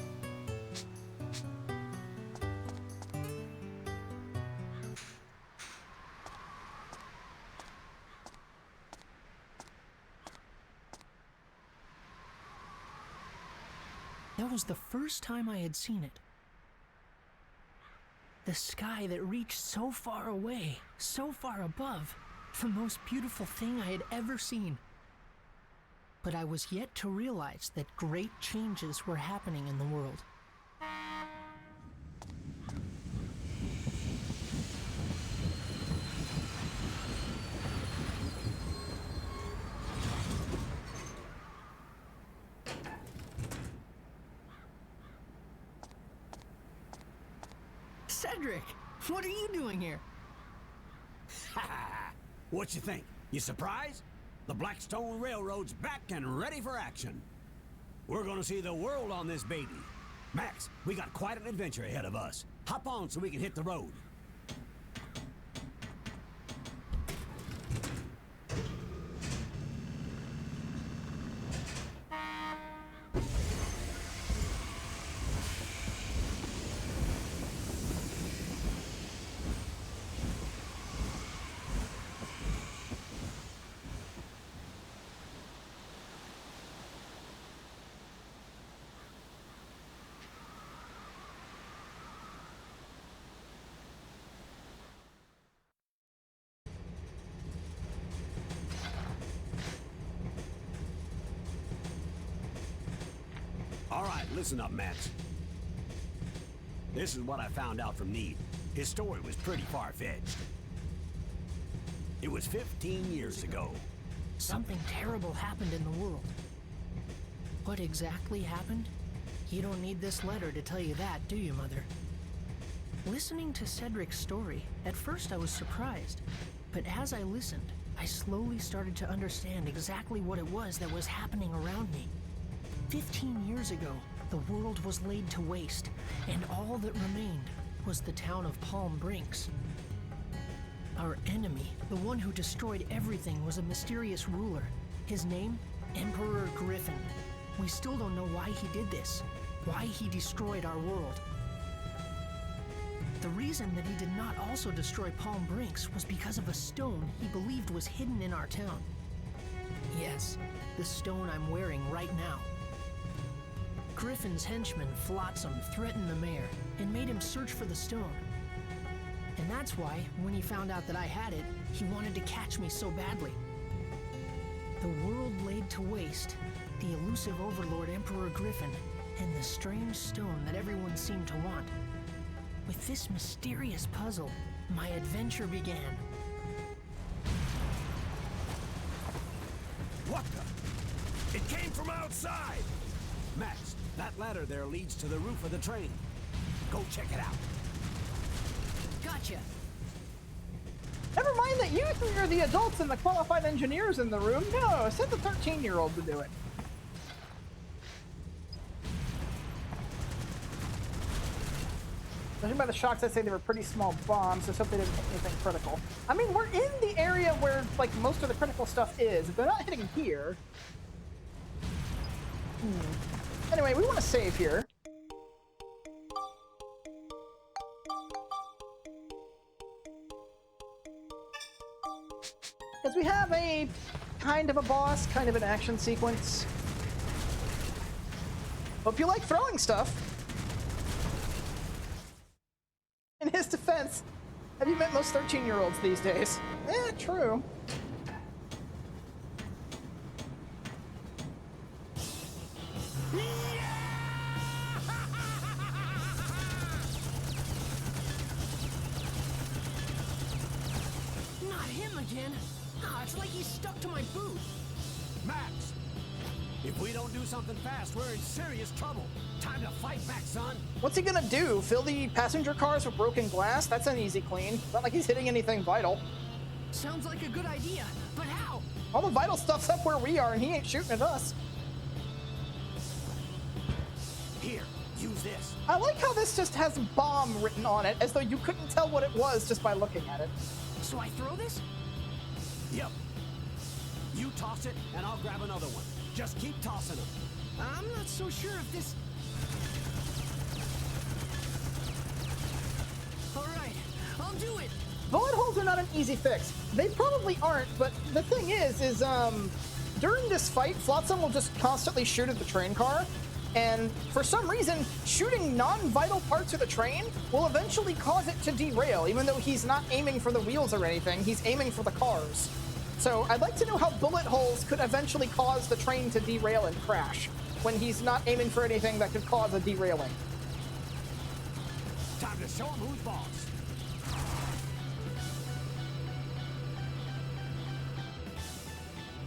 That was the first time I had seen it. The sky that reached so far away, so far above, the most beautiful thing I had ever seen. But I was yet to realize that great changes were happening in the world. Cedric, what are you doing here? What you think? You surprised? The Blackstone Railroad's back and ready for action. We're gonna see the world on this baby. Max, we got quite an adventure ahead of us. Hop on so we can hit the road. All right, listen up, Max. This is what I found out from Need. His story was pretty far-fetched. It was 15 years ago. Something terrible happened in the world. What exactly happened? You don't need this letter to tell you that, do you, Mother? Listening to Cedric's story, at first I was surprised. But as I listened, I slowly started to understand exactly what it was that was happening around me. 15 years ago, the world was laid to waste, and all that remained was the town of Palm Brinks. Our enemy, the one who destroyed everything, was a mysterious ruler. His name? Emperor Griffin. We still don't know why he did this, why he destroyed our world. The reason that he did not also destroy Palm Brinks was because of a stone he believed was hidden in our town. Yes, the stone I'm wearing right now. Griffin's henchman, Flotsam, threatened the mayor and made him search for the stone. And that's why, when he found out that I had it, he wanted to catch me so badly. The world laid to waste, the elusive overlord Emperor Griffin, and the strange stone that everyone seemed to want. With this mysterious puzzle, my adventure began. What the? It came from outside! Max, that ladder there leads to the roof of the train. Go check it out. Gotcha. Never mind that you three are the adults and the qualified engineers in the room. No, send the 13-year-old to do it. Judging by the shocks, I'd say they were pretty small bombs, so let's hope they didn't hit anything critical. I mean, we're in the area where, like, most of the critical stuff is. If they're not hitting here... Anyway, we want to save here. Because we have a kind of a boss, kind of an action sequence. Hope you like throwing stuff. In his defense, have you met most 13-year-olds these days? Eh, true. Not him again. Ah, it's like he's stuck to my boot. Max! If we don't do something fast, we're in serious trouble. Time to fight back, son. What's he gonna do? Fill the passenger cars with broken glass? That's an easy clean. Not like he's hitting anything vital. Sounds like a good idea, but how? All the vital stuff's up where we are, and he ain't shooting at us. Here, use this. I like how this just has bomb written on it, as though you couldn't tell what it was just by looking at it. So I throw this? Yep. You toss it, and I'll grab another one. Just keep tossing them. I'm not so sure if this... Alright, I'll do it! Bullet holes are not an easy fix. They probably aren't, but the thing is during this fight, Flotsam will just constantly shoot at the train car, and for some reason, shooting non-vital parts of the train will eventually cause it to derail, even though he's not aiming for the wheels or anything, he's aiming for the cars. So I'd like to know how bullet holes could eventually cause the train to derail and crash, when he's not aiming for anything that could cause a derailing. Time to show him who's boss.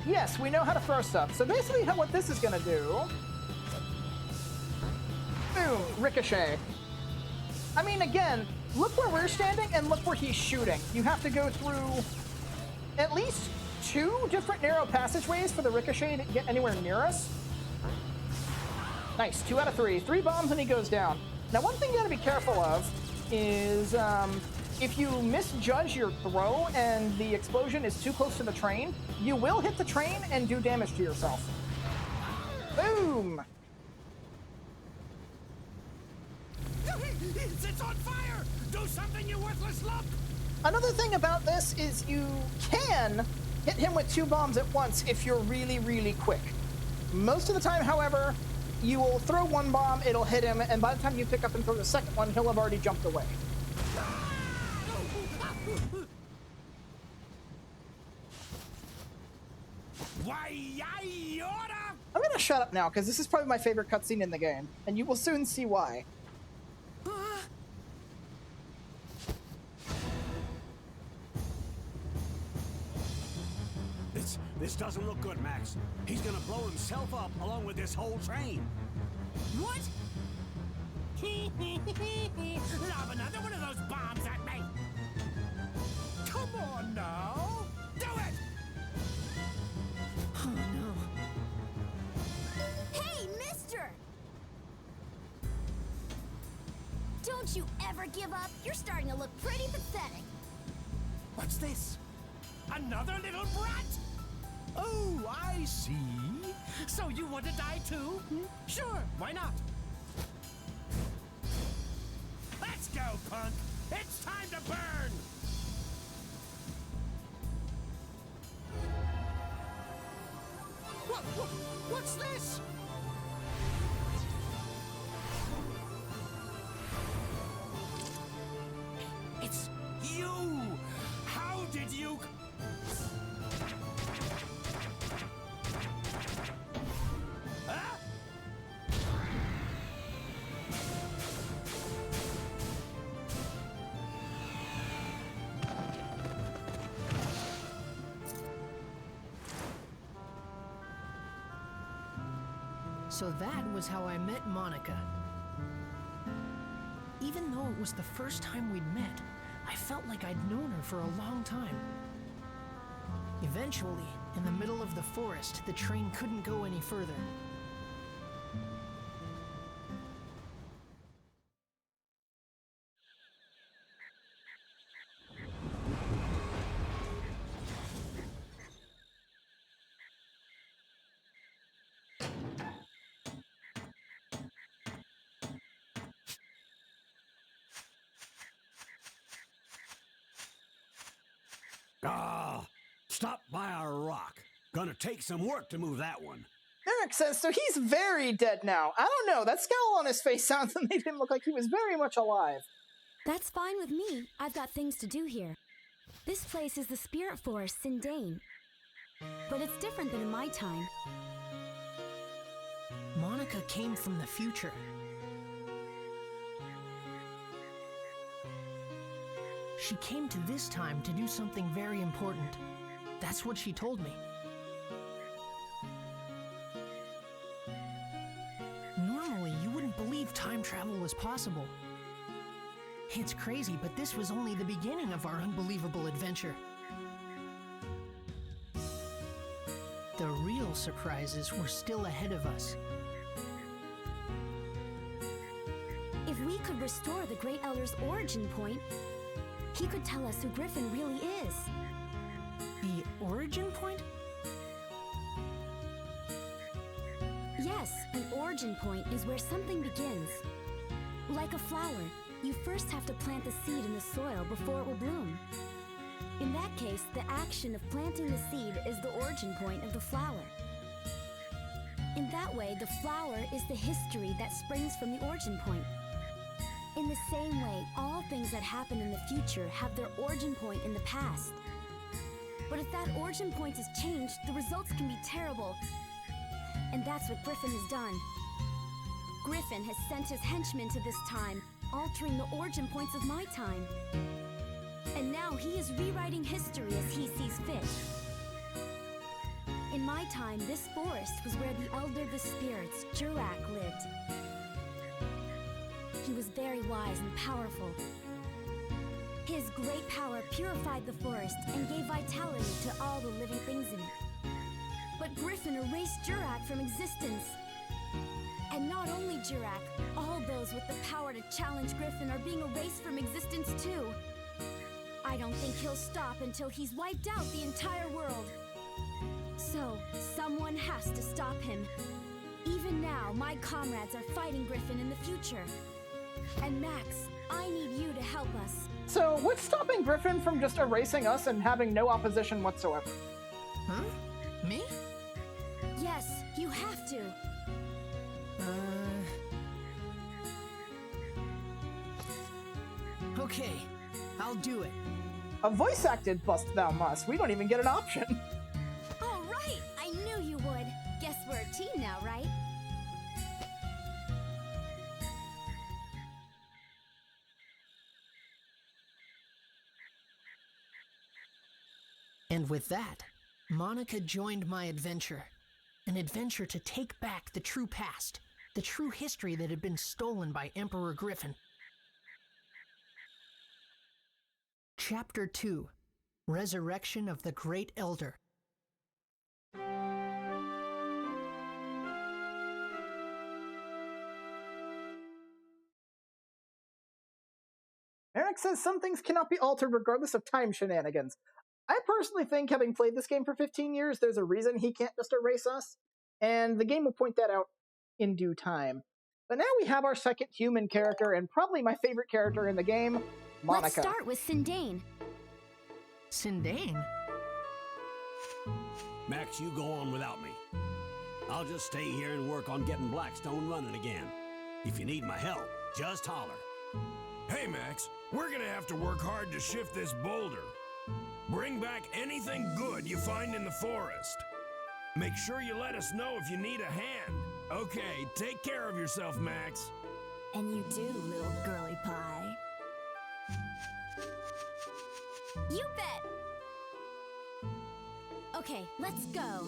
Yes, we know how to throw stuff. So basically what this is going to do... Boom! Ricochet. I mean, again, look where we're standing and look where he's shooting. You have to go through at least 2 different narrow passageways for the ricochet to get anywhere near us. Nice. 2 out of 3. 3 bombs and he goes down. Now, one thing you gotta be careful of is if you misjudge your throw and the explosion is too close to the train, you will hit the train and do damage to yourself. Boom! It's on fire! Do something, you worthless lump! Another thing about this is you can hit him with 2 bombs at once if you're really, really quick. Most of the time, however, you will throw 1 bomb, it'll hit him, and by the time you pick up and throw the second one, he'll have already jumped away. Why, I oughta... I'm gonna shut up now, because this is probably my favorite cutscene in the game, and you will soon see why. This doesn't look good, Max. He's gonna blow himself up along with this whole train. What? Lob another one of those bombs at me! Come on now! Do it! Oh no. Hey, mister! Don't you ever give up? You're starting to look pretty pathetic. What's this? Another little brat? Oh, I see. So you want to die too? Sure, why not? Let's go, punk! It's time to burn! What's this? It's you! How did you... Huh? So that was how I met Monica. Even though it was the first time we'd met, I felt like I'd known her for a long time. Eventually, in the middle of the forest, the train couldn't go any further. Stop by our rock. Gonna take some work to move that one. Eric says, so he's very dead now. I don't know, that scowl on his face sounds and made him look like he was very much alive. That's fine with me. I've got things to do here. This place is the Spirit Forest, Sindane. But it's different than in my time. Monica came from the future. She came to this time to do something very important. That's what she told me. Normally, you wouldn't believe time travel was possible. It's crazy, but this was only the beginning of our unbelievable adventure. The real surprises were still ahead of us. If we could restore the Great Elder's origin point, he could tell us who Griffin really is. The origin point? Yes, an origin point is where something begins. Like a flower, you first have to plant the seed in the soil before it will bloom. In that case, the action of planting the seed is the origin point of the flower. In that way, the flower is the history that springs from the origin point. In the same way, all things that happen in the future have their origin point in the past. But if that origin point is changed, the results can be terrible. And that's what Griffin has done. Griffin has sent his henchmen to this time, altering the origin points of my time. And now he is rewriting history as he sees fit. In my time, this forest was where the Elder of the Spirits, Jurak, lived. He was very wise and powerful. His great power purified the forest and gave vitality to all the living things in it. But Griffin erased Jurak from existence. And not only Jurak, all those with the power to challenge Griffin are being erased from existence too. I don't think he'll stop until he's wiped out the entire world. So, someone has to stop him. Even now, my comrades are fighting Griffin in the future. And Max, I need you to help us. So, what's stopping Griffin from just erasing us and having no opposition whatsoever? Huh? Me? Yes, you have to. Okay, I'll do it. A voice-acted bust thou must. We don't even get an option. All right, I knew you would. Guess we're a team now, right? And with that, Monica joined my adventure. An adventure to take back the true past, the true history that had been stolen by Emperor Griffin. Chapter 2: Resurrection of the Great Elder. Eric Max says some things cannot be altered regardless of time shenanigans. I personally think, having played this game for 15 years, there's a reason he can't just erase us, and the game will point that out in due time. But now we have our second human character, and probably my favorite character in the game, Monica. Let's start with Sindane. Sindane? Max, you go on without me. I'll just stay here and work on getting Blackstone running again. If you need my help, just holler. Hey, Max, we're gonna have to work hard to shift this boulder. Bring back anything good you find in the forest. Make sure you let us know if you need a hand. Okay, take care of yourself, Max. And you do, little girly pie. You bet! Okay, let's go.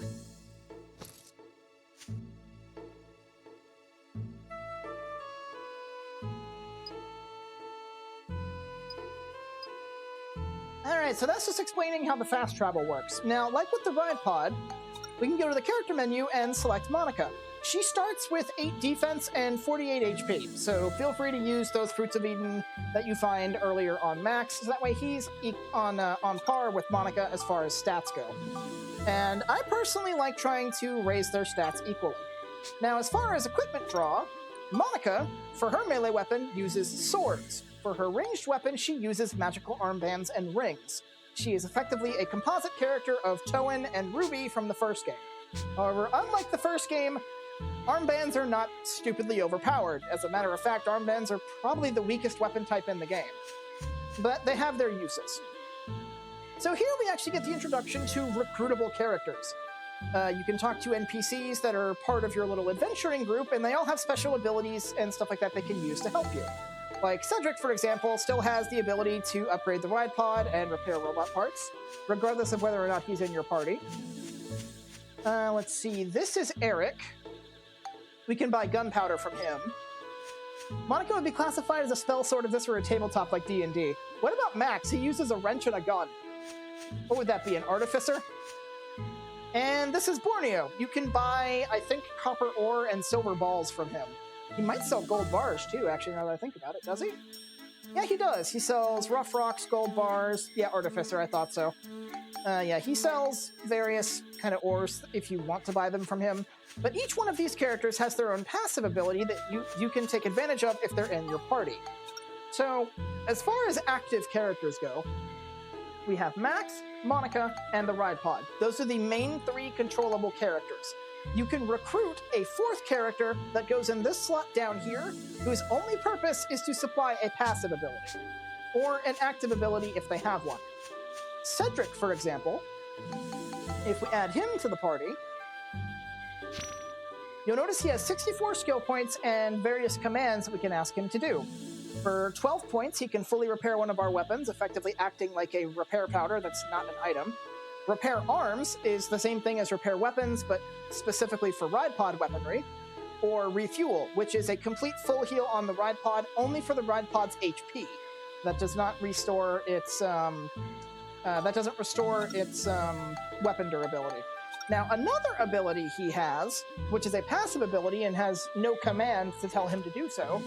Alright, so that's just explaining how the fast travel works. Now, like with the ride pod, we can go to the character menu and select Monica. She starts with 8 defense and 48 HP, so feel free to use those Fruits of Eden that you find earlier on Max, so that way he's on par with Monica as far as stats go. And I personally like trying to raise their stats equally. Now, as far as equipment draw, Monica, for her melee weapon, uses swords. For her ranged weapon, she uses magical armbands and rings. She is effectively a composite character of Toan and Ruby from the first game. However, unlike the first game, armbands are not stupidly overpowered. As a matter of fact, armbands are probably the weakest weapon type in the game. But they have their uses. So here we actually get the introduction to recruitable characters. You can talk to NPCs that are part of your little adventuring group, and they all have special abilities and stuff like that they can use to help you. Like Cedric, for example, still has the ability to upgrade the ride pod and repair robot parts, regardless of whether or not he's in your party. Let's see, this is Eric. We can buy gunpowder from him. Monica would be classified as a spell sword if this were a tabletop like D&D. What about Max? He uses a wrench and a gun. What would that be, an artificer? And this is Borneo. You can buy, I think, copper ore and silver balls from him. He might sell gold bars, too, actually, now that I think about it. Does he? Yeah, he does. He sells rough rocks, gold bars. Yeah, artificer, I thought so. Yeah, he sells various kind of ores if you want to buy them from him. But each one of these characters has their own passive ability that you can take advantage of if they're in your party. So, as far as active characters go, we have Max, Monica, and the ride pod. Those are the main 3 controllable characters. You can recruit a 4th character that goes in this slot down here, whose only purpose is to supply a passive ability, or an active ability if they have one. Cedric, for example, if we add him to the party, you'll notice he has 64 skill points and various commands that we can ask him to do. For 12 points, he can fully repair one of our weapons, effectively acting like a repair powder that's not an item. Repair arms is the same thing as repair weapons, but specifically for ride pod weaponry. Or refuel, which is a complete full heal on the ride pod, only for the ride pod's HP. That does not restore its weapon durability. Now, another ability he has, which is a passive ability and has no command to tell him to do so,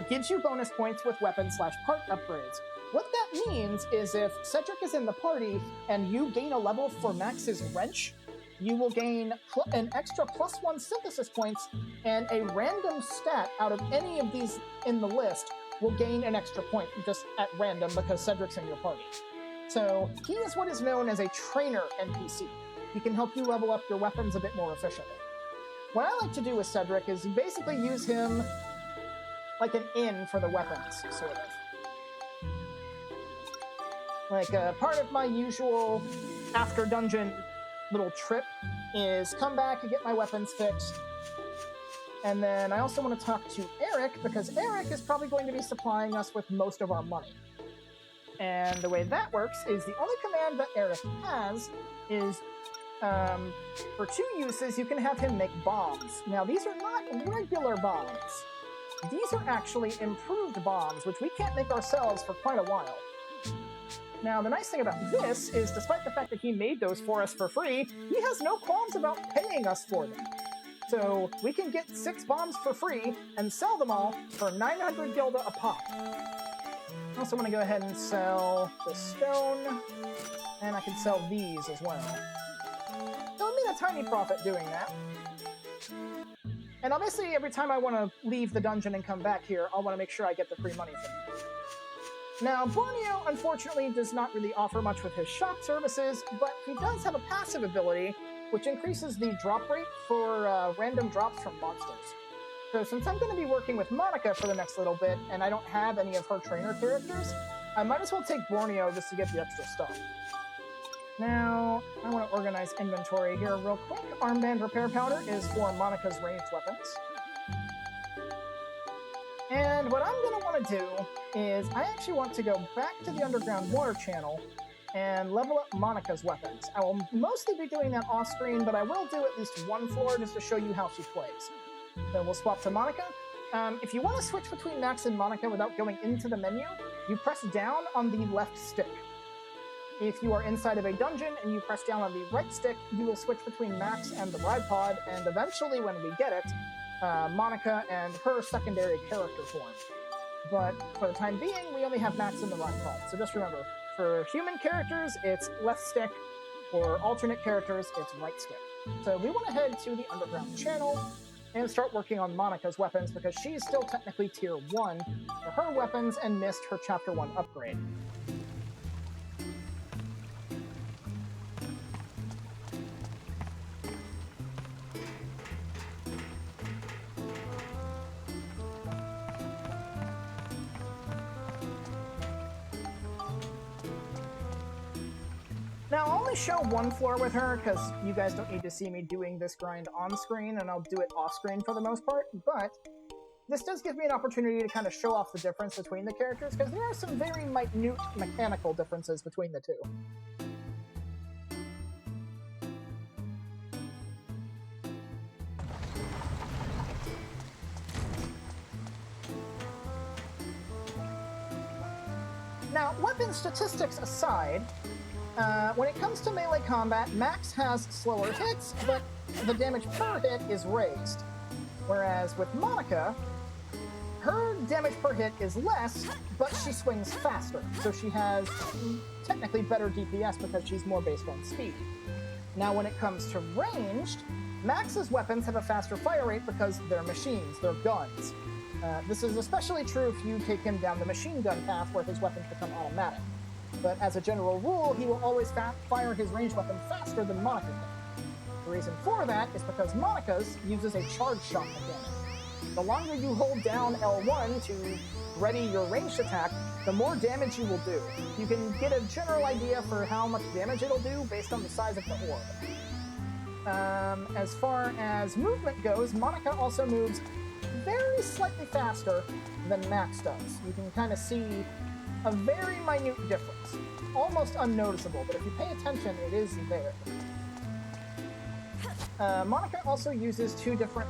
gives you bonus points with weapon/part upgrades. What that means is if Cedric is in the party and you gain a level for Max's wrench, you will gain an extra +1 synthesis points, and a random stat out of any of these in the list will gain an extra point just at random because Cedric's in your party. So he is what is known as a trainer NPC. He can help you level up your weapons a bit more efficiently. What I like to do with Cedric is basically use him like an inn for the weapons, sort of. Like, part of my usual after-dungeon little trip is come back and get my weapons fixed. And then I also want to talk to Eric, because Eric is probably going to be supplying us with most of our money. And the way that works is the only command that Eric has is, for 2 uses, you can have him make bombs. Now, these are not regular bombs. These are actually improved bombs, which we can't make ourselves for quite a while. Now, the nice thing about this is, despite the fact that he made those for us for free, he has no qualms about paying us for them. So we can get 6 bombs for free and sell them all for 900 gilda a pop. I also want to go ahead and sell the stone, and I can sell these as well. It'll mean a tiny profit doing that. And obviously, every time I want to leave the dungeon and come back here, I'll want to make sure I get the free money from it. Now, Borneo, unfortunately, does not really offer much with his shop services, but he does have a passive ability, which increases the drop rate for random drops from monsters. So since I'm going to be working with Monica for the next little bit, and I don't have any of her trainer characters, I might as well take Borneo just to get the extra stuff. Now, I want to organize inventory here real quick. Armband repair powder is for Monica's ranged weapons. And what I'm going to want to do is I actually want to go back to the underground water channel and level up Monica's weapons. I will mostly be doing that off-screen, but I will do at least one floor just to show you how she plays. Then we'll swap to Monica. If you want to switch between Max and Monica without going into the menu, you press down on the left stick. If you are inside of a dungeon and you press down on the right stick, you will switch between Max and the ride pod, and eventually when we get it, Monica and her secondary character form. But for the time being, we only have Max in the ride pod. So just remember, for human characters, it's left stick. For alternate characters, it's right stick. So we want to head to the underground channel and start working on Monica's weapons because she's still technically tier 1 for her weapons and missed her chapter 1 upgrade. Now, I'll only show one floor with her, because you guys don't need to see me doing this grind on-screen, and I'll do it off-screen for the most part, but this does give me an opportunity to kind of show off the difference between the characters, because there are some very minute mechanical differences between the two. Now, weapon statistics aside, when it comes to melee combat, Max has slower hits, but the damage per hit is raised. Whereas with Monica, her damage per hit is less, but she swings faster, so she has technically better DPS because she's more based on speed. Now when it comes to ranged, Max's weapons have a faster fire rate because they're machines, they're guns. This is especially true if you take him down the machine gun path where his weapons become automatic. But as a general rule, he will always fire his ranged weapon faster than Monica can. The reason for that is because Monica's uses a charge shot mechanic. The longer you hold down L1 to ready your ranged attack, the more damage you will do. You can get a general idea for how much damage it'll do based on the size of the orb. As far as movement goes, Monica also moves very slightly faster than Max does. You can kind of see a very minute difference. Almost unnoticeable, but if you pay attention, it is there. Monica also uses 2 different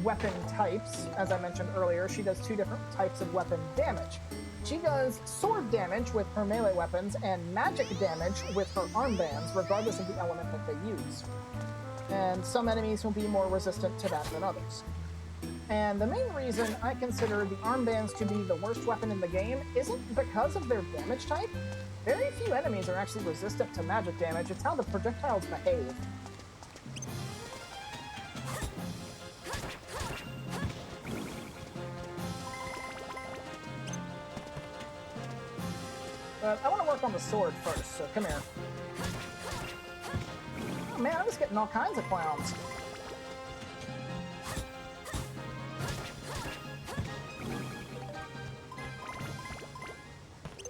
weapon types. As I mentioned earlier, she does 2 different types of weapon damage. She does sword damage with her melee weapons and magic damage with her armbands, regardless of the element that they use. And some enemies will be more resistant to that than others. And the main reason I consider the armbands to be the worst weapon in the game isn't because of their damage type. Very few enemies are actually resistant to magic damage, it's how the projectiles behave. But I want to work on the sword first, so come here. Oh man, I'm just getting all kinds of clowns.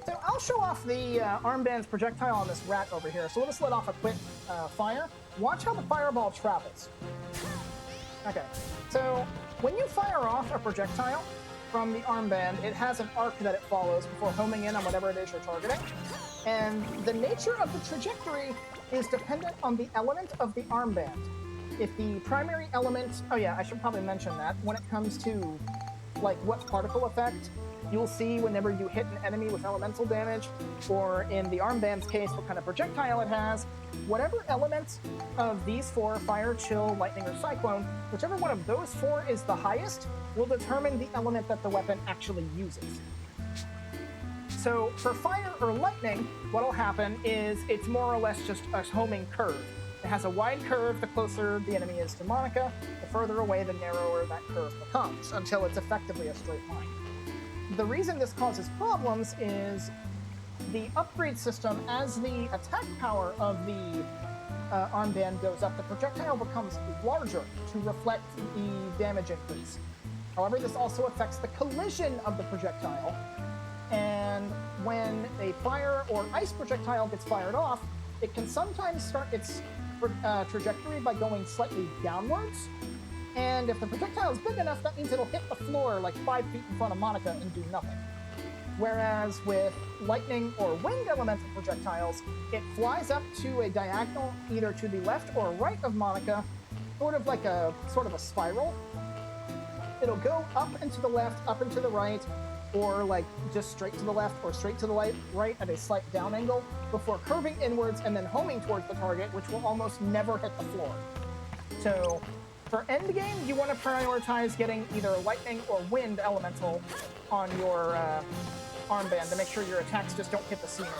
So I'll show off the armband's projectile on this rat over here. So we'll just let off a quick fire. Watch how the fireball travels. Okay, so when you fire off a projectile from the armband, it has an arc that it follows before homing in on whatever it is you're targeting. And the nature of the trajectory is dependent on the element of the armband. If the primary element... Oh yeah, I should probably mention that. When it comes to, like, what particle effect you'll see whenever you hit an enemy with elemental damage, or in the armband's case, what kind of projectile it has, whatever element of these 4, fire, chill, lightning, or cyclone, whichever one of those 4 is the highest, will determine the element that the weapon actually uses. So for fire or lightning, what'll happen is it's more or less just a homing curve. It has a wide curve the closer the enemy is to Monica, the further away the narrower that curve becomes, until it's effectively a straight line. The reason this causes problems is the upgrade system, as the attack power of the armband goes up, the projectile becomes larger to reflect the damage increase. However, this also affects the collision of the projectile, and when a fire or ice projectile gets fired off, it can sometimes start its trajectory by going slightly downwards, and if the projectile is big enough, that means it'll hit the floor like 5 feet in front of Monica and do nothing. Whereas with lightning or wind elemental projectiles, it flies up to a diagonal either to the left or right of Monica, sort of a spiral. It'll go up and to the left, up and to the right, or like just straight to the left or straight to the right at a slight down angle before curving inwards and then homing towards the target, which will almost never hit the floor. So for endgame, you want to prioritize getting either lightning or wind elemental on your armband to make sure your attacks just don't hit the scenery.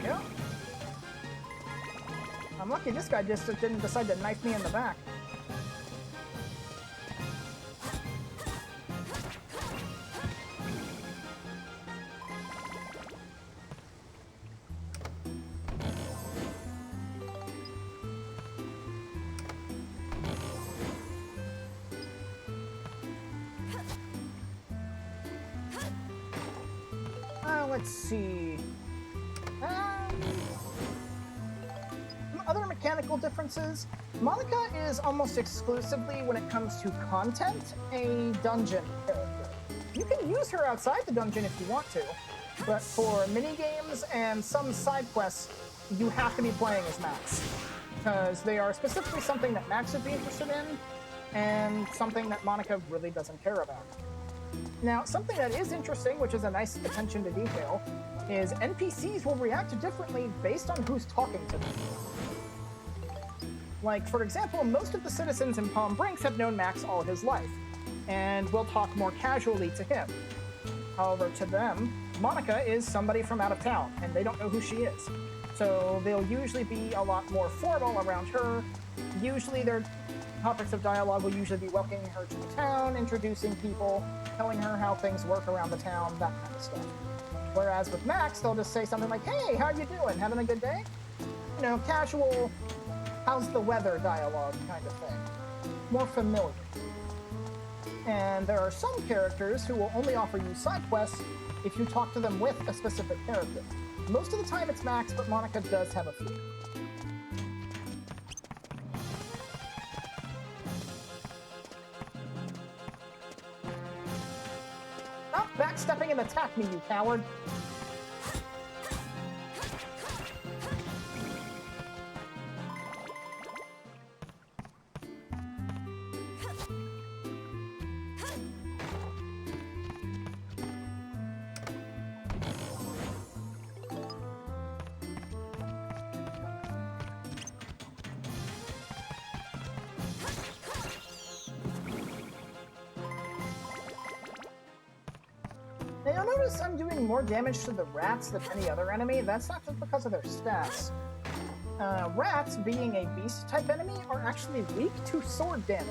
Yeah. I'm lucky this guy just didn't decide to knife me in the back. Let's see. Other mechanical differences. Monica is almost exclusively, when it comes to content, a dungeon character. You can use her outside the dungeon if you want to, but for minigames and some side quests, you have to be playing as Max, because they are specifically something that Max would be interested in, and something that Monica really doesn't care about. Now, something that is interesting, which is a nice attention to detail, is NPCs will react differently based on who's talking to them. Like, for example, most of the citizens in Palm Brinks have known Max all his life, and will talk more casually to him. However, to them, Monica is somebody from out of town, and they don't know who she is. So they'll usually be a lot more formal around her. Usually their topics of dialogue will usually be welcoming her to the town, introducing people, telling her how things work around the town, that kind of stuff. Whereas with Max, they'll just say something like, "Hey, how you doing? Having a good day?" You know, casual, how's the weather dialogue kind of thing. More familiar. And there are some characters who will only offer you side quests if you talk to them with a specific character. Most of the time it's Max, but Monica does have a few. Stop backstepping and attack me, you coward! Now you'll notice I'm doing more damage to the rats than any other enemy. That's not just because of their stats. Rats, being a beast-type enemy, are actually weak to sword damage.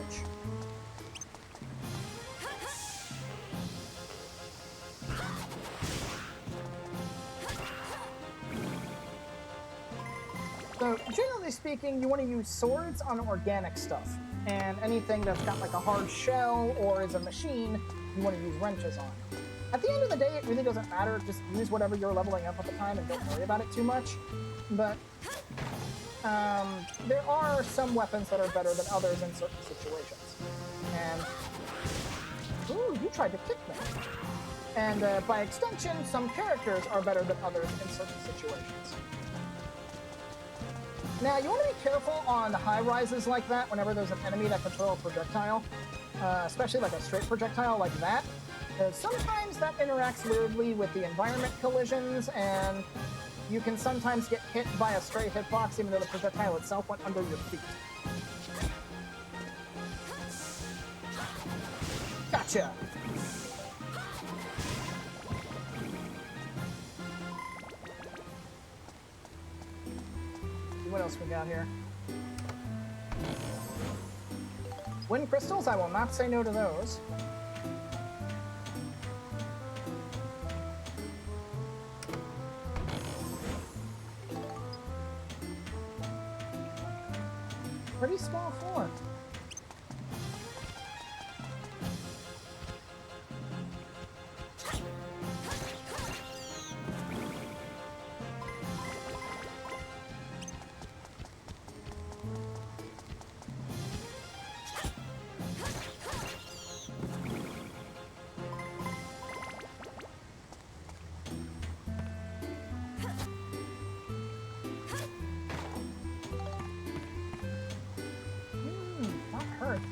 So, generally speaking, you want to use swords on organic stuff, and anything that's got like a hard shell or is a machine, you want to use wrenches on. At the end of the day, it really doesn't matter. Just use whatever you're leveling up at the time and don't worry about it too much. But there are some weapons that are better than others in certain situations. And... ooh, you tried to kick me. And by extension, some characters are better than others in certain situations. Now, you want to be careful on high-rises like that whenever there's an enemy that can throw a projectile. Especially like a straight projectile like that. Because sometimes that interacts weirdly with the environment collisions, and you can sometimes get hit by a stray hitbox even though the projectile itself went under your feet. Gotcha! What else we got here? Wind crystals, I will not say no to those. Pretty small floor.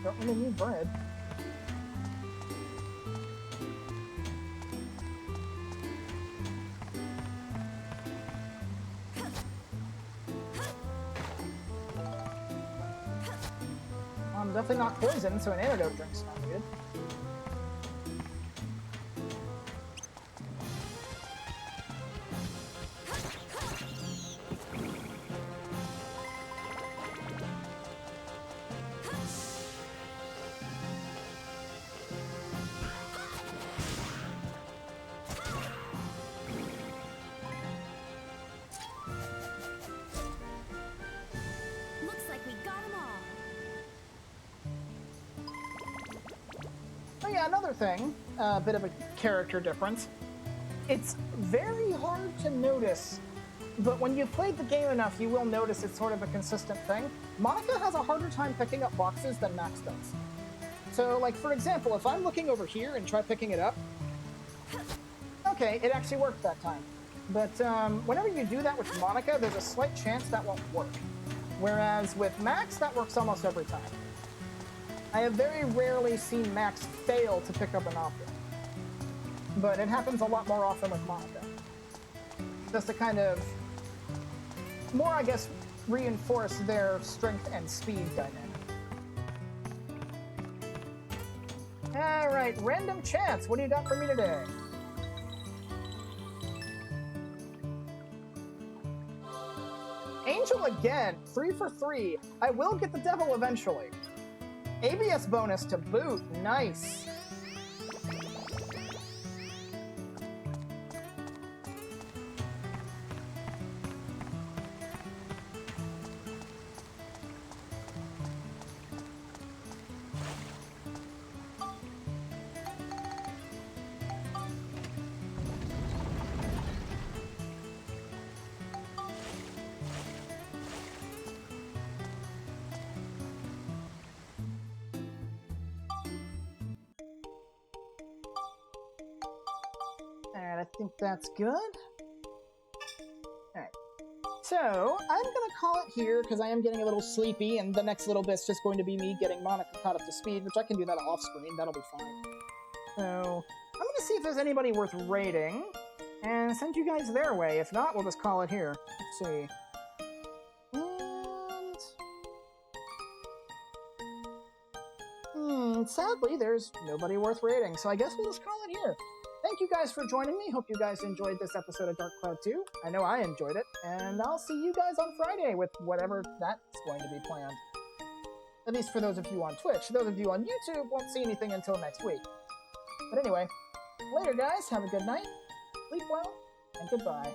Don't really need bread. I'm definitely not poisoned, so an antidote drink's not needed. Another thing, a bit of a character difference. It's very hard to notice, but when you've played the game enough, you will notice it's sort of a consistent thing. Monica has a harder time picking up boxes than Max does. So, like, for example, if I'm looking over here and try picking it up, okay, it actually worked that time. But whenever you do that with Monica, there's a slight chance that won't work. Whereas with Max, that works almost every time. I have very rarely seen Max fail to pick up an object, but it happens a lot more often with Monica. Just to kind of more, I guess, reinforce their strength and speed dynamic. Alright, random chance, what do you got for me today? Angel again, 3 for 3. I will get the devil eventually. ABS bonus to boot. Nice. I think that's good. Alright. So, I'm gonna call it here, because I am getting a little sleepy, and the next little bit's just going to be me getting Monica caught up to speed, which I can do that off-screen, that'll be fine. So, I'm gonna see if there's anybody worth raiding, and send you guys their way. If not, we'll just call it here. Let's see. And... sadly, there's nobody worth raiding, so I guess we'll just call it here. Thank you guys for joining me. Hope you guys enjoyed this episode of Dark Cloud 2. I know I enjoyed it. And I'll see you guys on Friday with whatever that's going to be planned. At least for those of you on Twitch. Those of you on YouTube won't see anything until next week. But anyway, later guys. Have a good night. Sleep well. And goodbye.